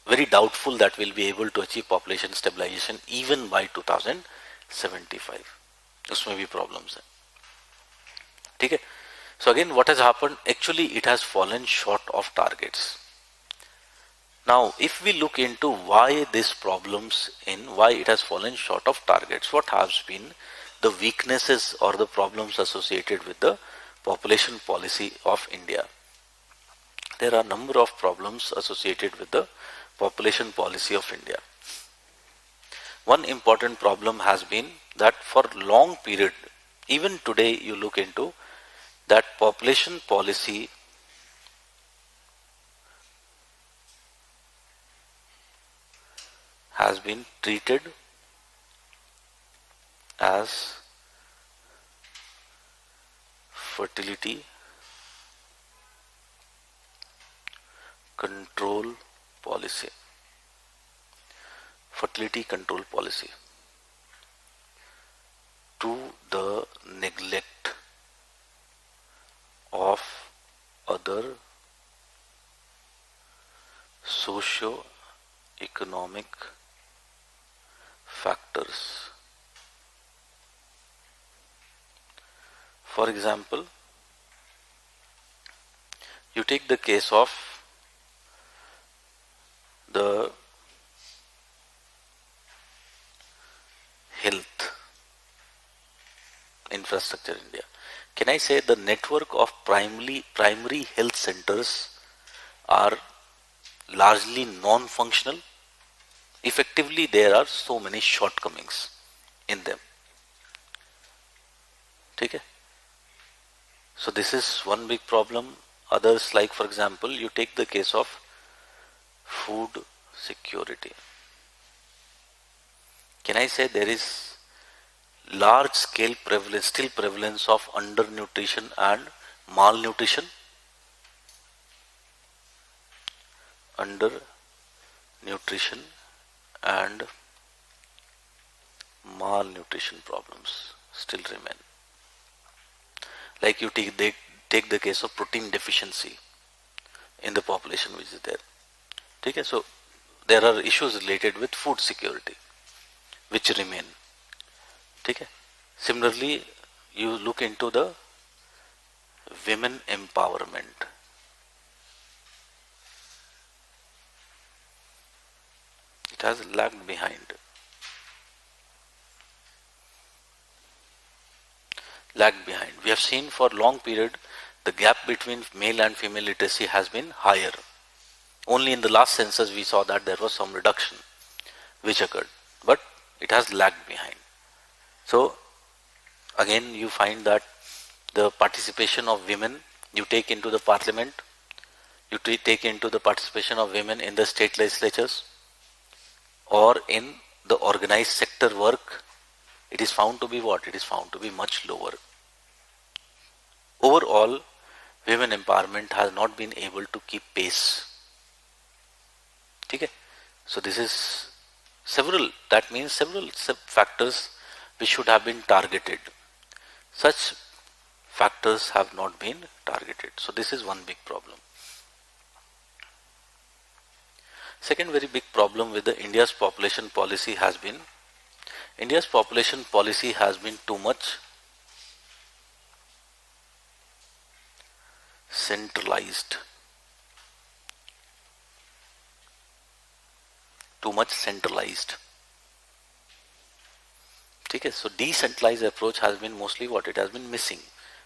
very doubtful that we'll be able to achieve population stabilization even by 2075. उसमें भी problems हैं. ठीक है? So again, what has happened? Actually, it has fallen short of targets. Now, if we look into why these problems why it has fallen short of targets, what has been the weaknesses or the problems associated with the population policy of India? There are a number of problems associated with the population policy of India. One important problem has been that for long period, even today you look into that population policy has been treated as fertility control policy. Fertility control policy, to the neglect of other socio-economic factors. For example, you take the case of the health infrastructure in India. Can I say the network of primary health centers are largely non-functional? Effectively, there are so many shortcomings in them. Okay? So this is one big problem. Others, like for example, you take the case of food security. Can I say there is large scale prevalence of undernutrition and malnutrition? Undernutrition and malnutrition problems still remain. Like you take the case of protein deficiency in the population which is there. Okay? So there are issues related with food security which remain. Okay? Similarly, you look into the women empowerment. It has lagged behind. We have seen for long period the gap between male and female literacy has been higher. Only in the last census we saw that there was some reduction which occurred, but it has lagged behind. So again you find that the participation of women, you take into the parliament, you take into the participation of women in the state legislatures or in the organized sector work, it is found to be what? It is found to be much lower. Overall, women empowerment has not been able to keep pace. Okay? So this is several factors which should have been targeted. Such factors have not been targeted. So this is one big problem. Second very big problem with the India's population policy has been too much centralized. Okay, so decentralized approach has been mostly what it has been missing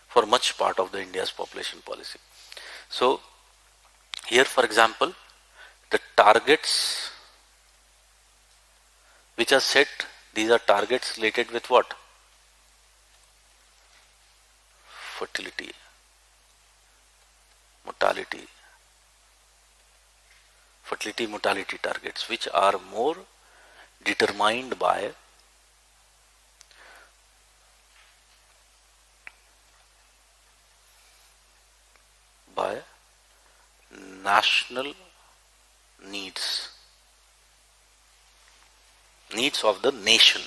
for much part of the India's population policy. So here, for example, the targets which are set, these are targets related with what? Fertility, mortality, targets, which are more determined by national needs of the nation.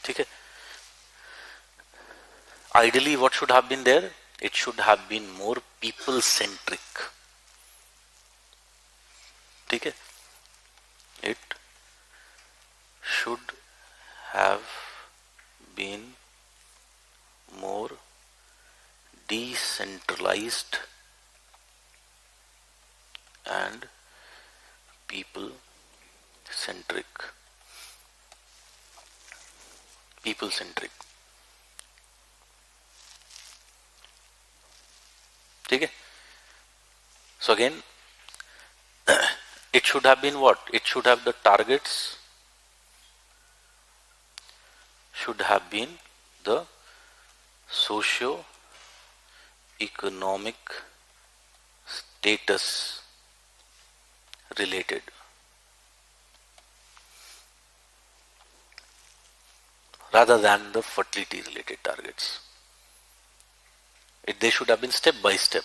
Okay. Ideally, what should have been there? It should have been more people-centric. Okay. It should have been more decentralized and people-centric. Okay. So again, it should have been what? It should have the targets should have been the socio-economic status related rather than the fertility related targets. They should have been step by step.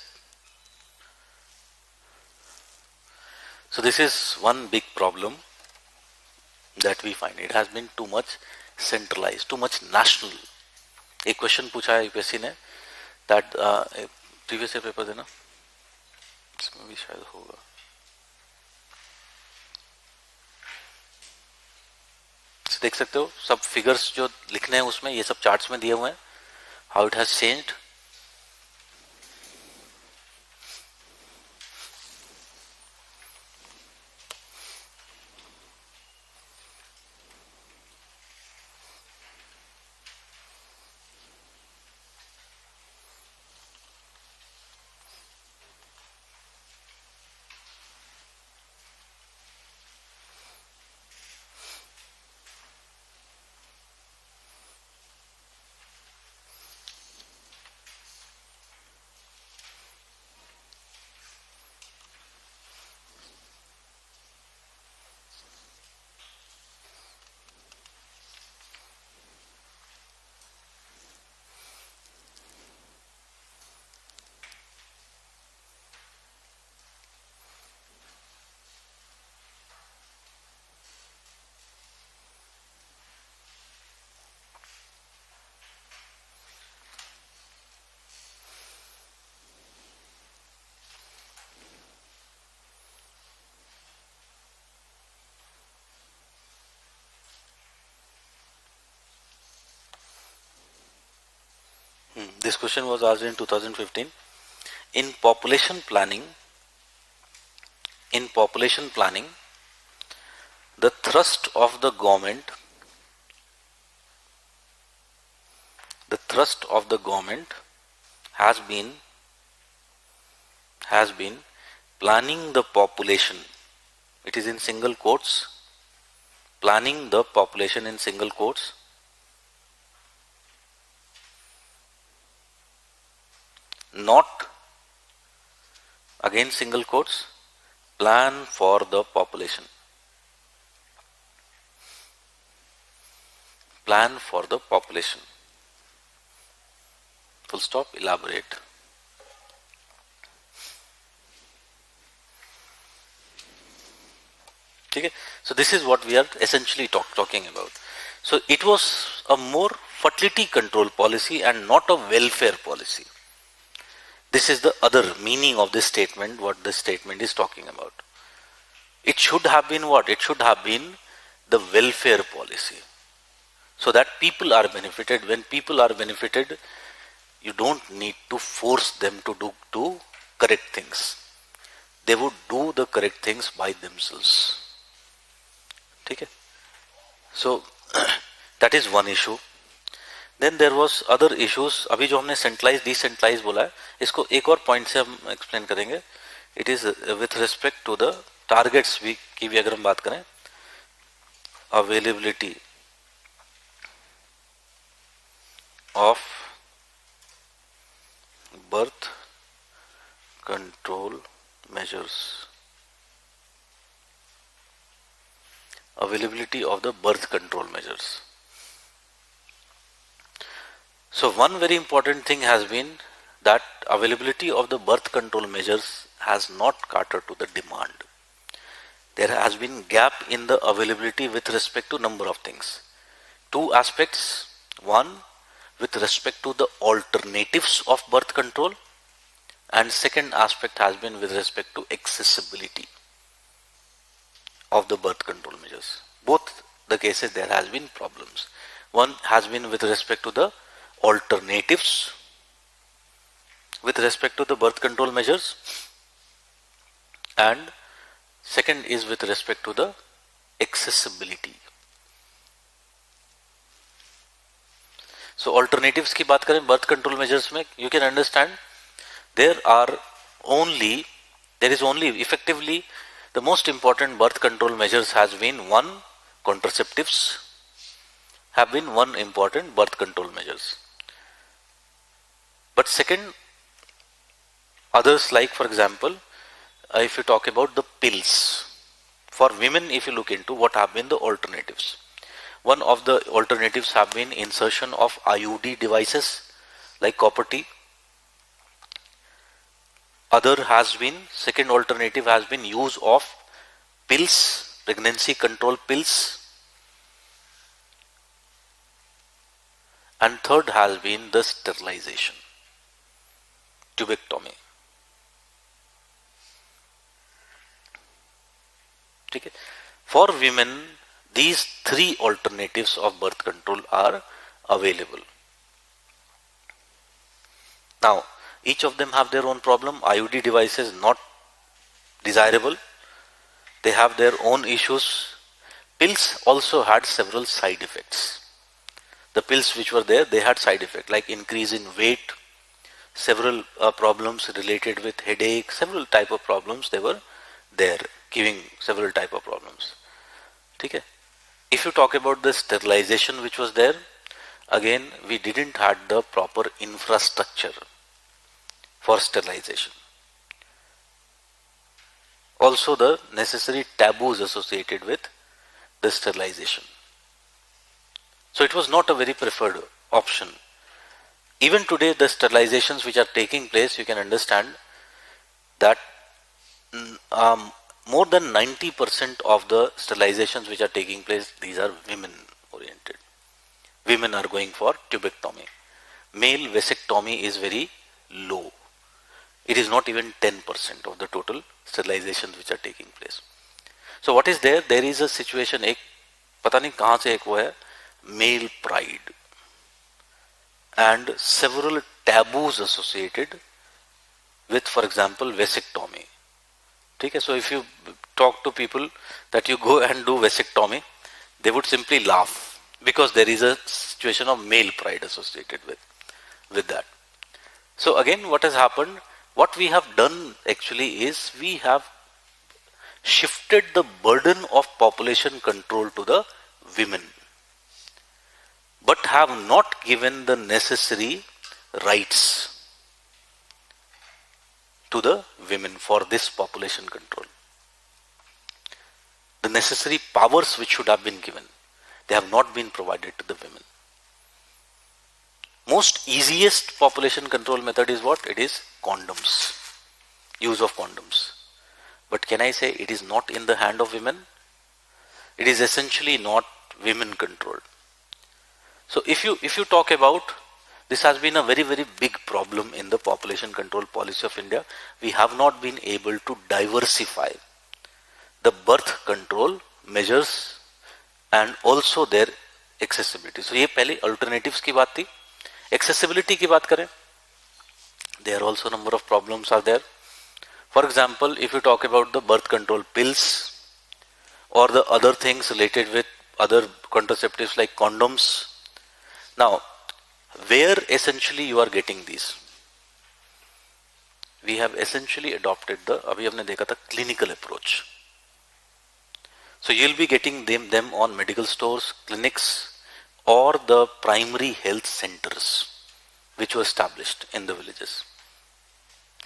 So this is one big problem that we find. It has been too much centralized, too much national. एक question पूछा है UPSC ने that previous year paper देना, इसमें भी शायद होगा. देख सकते हो सब फिगर्स जो लिखने हैं उसमें ये सब चार्ट्स में दिए हुए हैं, how it has changed. This question was asked in 2015. In population planning, the thrust of the government has been planning the population. It is in single quotes. Planning the population in single quotes. Not, again single quotes, plan for the population. Plan for the population. Full stop, elaborate. Okay? So this is what we are essentially talking about. So it was a more fertility control policy and not a welfare policy. This is the other meaning of this statement, what this statement is talking about. It should have been what? It should have been the welfare policy. So that people are benefited. When people are benefited, you don't need to force them to do correct things. They would do the correct things by themselves. Okay? So that is one issue. Then there was other issues. अभी जो हमने centralized, decentralized बोला है, इसको एक और point से हम explain करेंगे. It is with respect to the targets की भी अगर हम बात करें, availability of birth control measures. Availability of the birth control measures. So one very important thing has been that availability of the birth control measures has not catered to the demand. There has been gap in the availability with respect to number of things. Two aspects. One, with respect to the alternatives of birth control, and second aspect has been with respect to accessibility of the birth control measures. Both the cases there has been problems. One has been with respect to the alternatives with respect to the birth control measures, and second is with respect to the accessibility. So alternatives की बात करें birth control measures में, you can understand there is only effectively the most important birth control measures has been one, contraceptives have been one important birth control measures. But second, others like for example, if you talk about the pills, for women if you look into what have been the alternatives. One of the alternatives have been insertion of IUD devices like copper T. Second alternative has been use of pills, pregnancy control pills. And third has been the sterilization, tubectomy. Okay. For women, these three alternatives of birth control are available. Now, each of them have their own problem. IUD devices not desirable. They have their own issues. Pills also had several side effects. The pills which were there, they had side effects like increase in weight, several problems related with headache, several type of problems they were there, giving several type of problems. Okay. If you talk about the sterilization which was there, again we didn't had the proper infrastructure for sterilization. Also the necessary taboos associated with the sterilization. So it was not a very preferred option. Even today the sterilizations which are taking place, you can understand that more than 90% of the sterilizations which are taking place, these are women oriented. Women are going for tubectomy. Male vasectomy is very low. It is not even 10% of the total sterilizations which are taking place. So what is there? There is a situation, एक पता नहीं कहाँ से एक वो है, male pride and several taboos associated with, for example, vasectomy. Okay, so if you talk to people that you go and do vasectomy, they would simply laugh because there is a situation of male pride associated with that. So again, what has happened? What we have done actually is we have shifted the burden of population control to the women, but have not given the necessary rights to the women for this population control. The necessary powers which should have been given, they have not been provided to the women. Most easiest population control method is what? It is condoms, use of condoms. But can I say it is not in the hand of women? It is essentially not women controlled. So if you talk about, this has been a very, very big problem in the population control policy of India. We have not been able to diversify the birth control measures and also their accessibility. So ये पहले alternatives की बात थी. Accessibility की बात करें, there are also a number of problems are there. For example, if you talk about the birth control pills or the other things related with other contraceptives like condoms. Now, where essentially you are getting these? We have essentially adopted the, अभी हमने देखा था, clinical approach. So you'll be getting them on medical stores, clinics, or the primary health centers which were established in the villages.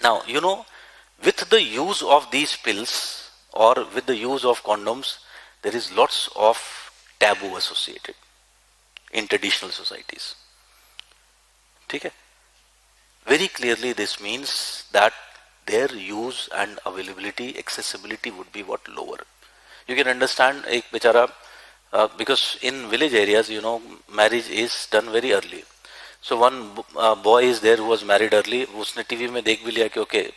Now, you know, with the use of these pills or with the use of condoms, there is lots of taboo associated in traditional societies. Okay? Very clearly this means that their use and availability, accessibility would be what lower. You can understand ek bechara, because in village areas, you know, marriage is done very early. So one boy is there who was married early, उसने TV में देख भी लिया कि okay,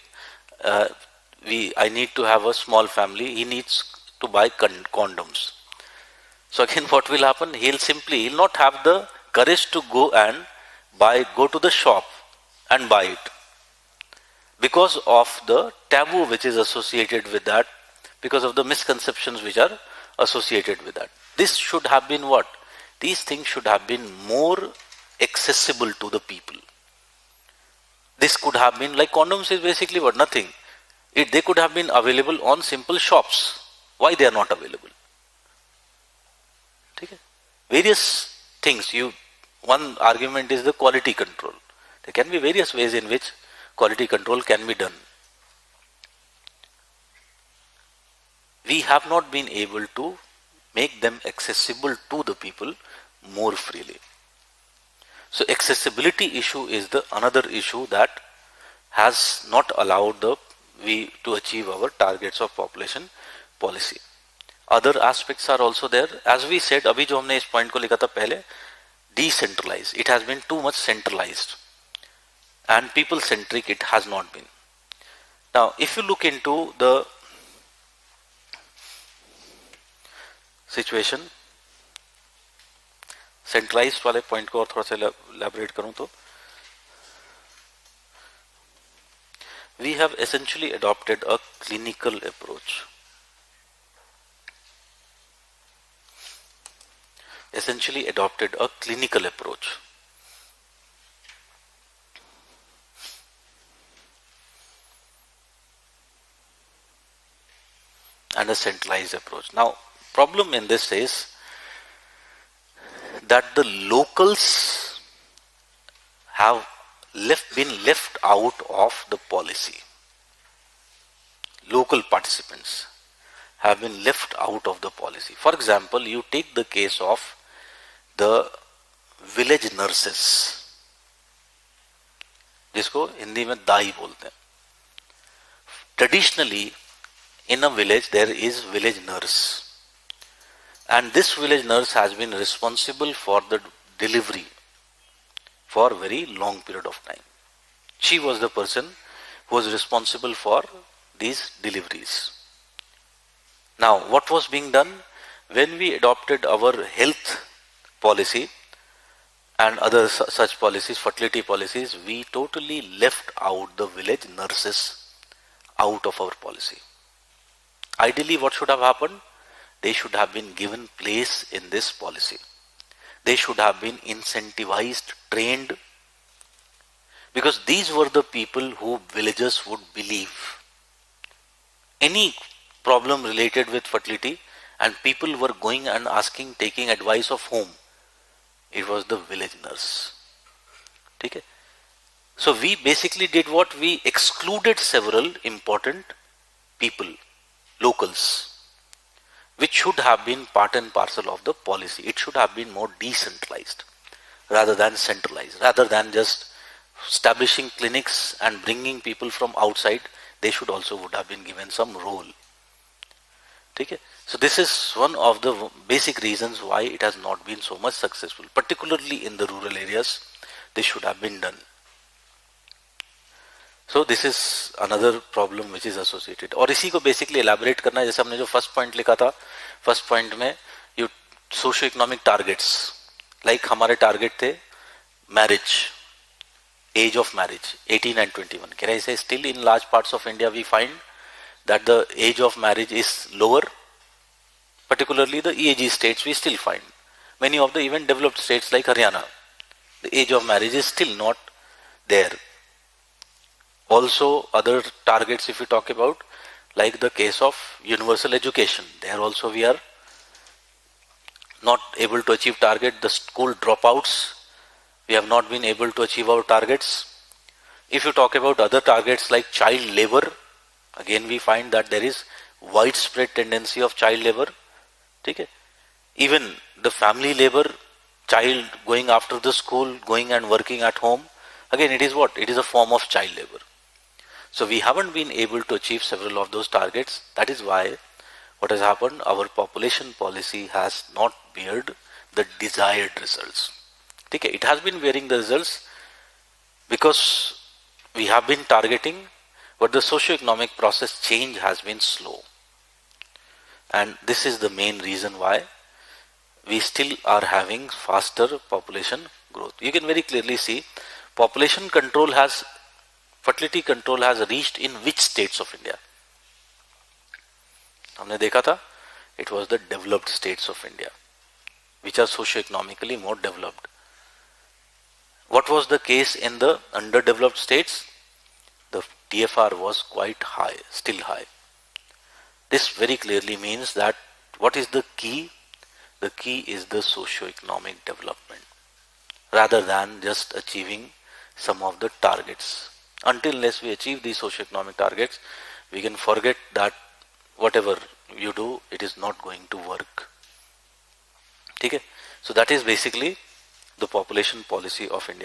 I need to have a small family, he needs to buy condoms. So again what will happen? He'll not have the courage to go to the shop and buy it because of the taboo which is associated with that, because of the misconceptions which are associated with that. This should have been what? These things should have been more accessible to the people. This could have been like condoms is basically what? Nothing. They could have been available on simple shops. Why they are not available? Okay? Various things. One argument is the quality control. There can be various ways in which quality control can be done. We have not been able to make them accessible to the people more freely. So accessibility issue is another issue that has not allowed we to achieve our targets of population policy. Other aspects are also there. As we said, अभी जो हमने इस point को लिखा था पहले, decentralized. It has been too much centralized. And people-centric it has not been. Now, if you look into the situation, centralized वाले point को और थोड़ा सा elaborate करूं तो, we have essentially adopted a clinical approach. Essentially adopted a clinical approach. And a centralized approach. Now, problem in this is that the locals have been left out of the policy. Local participants have been left out of the policy. For example, you take the case of the village nurses, जिसको हिंदी में दाई बोलते हैं. Traditionally, in a village there is village nurse, and this village nurse has been responsible for the delivery for a very long period of time. She was the person who was responsible for these deliveries. Now, what was being done? When we adopted our health policy and other such policies, fertility policies, we totally left out the village nurses out of our policy. Ideally, what should have happened? They should have been given place in this policy. They should have been incentivized, trained, because these were the people who villagers would believe. Any problem related with fertility, and people were going and asking, taking advice of whom? It was the village nurse. Okay? So we basically did what? We excluded several important people, locals, which should have been part and parcel of the policy. It should have been more decentralized rather than centralized. Rather than just establishing clinics and bringing people from outside, they should also would have been given some role. Okay? So this is one of the basic reasons why it has not been so much successful, particularly in the rural areas. This should have been done. So this is another problem which is associated. और इसी को basically elaborate करना है, जैसे हमने जो first point लिखा था, first point में you socio-economic targets, like हमारे target थे marriage, age of marriage 18 and 21. Can I say still in large parts of India we find that the age of marriage is lower, particularly the EAG states we still find. Many of the even developed states like Haryana, the age of marriage is still not there. Also other targets if we talk about, like the case of universal education, there also we are not able to achieve target. The school dropouts, we have not been able to achieve our targets. If you talk about other targets like child labor, again we find that there is widespread tendency of child labor. Okay? Even the family labor, child going after the school, going and working at home, again it is what? It is a form of child labor. So we haven't been able to achieve several of those targets. That is why what has happened, our population policy has not beared the desired results. Okay, it has been bearing the results because we have been targeting, but the socio-economic process change has been slow. And this is the main reason why we still are having faster population growth. You can very clearly see population control has, fertility control has reached in which states of India? हमने देखा था, it was the developed states of India, which are socio-economically more developed. What was the case in the underdeveloped states? The TFR was quite high, still high. This very clearly means that what is the key? The key is the socio-economic development rather than just achieving some of the targets. Until unless we achieve these socio-economic targets, we can forget that whatever you do, it is not going to work. Okay? So that is basically the population policy of India.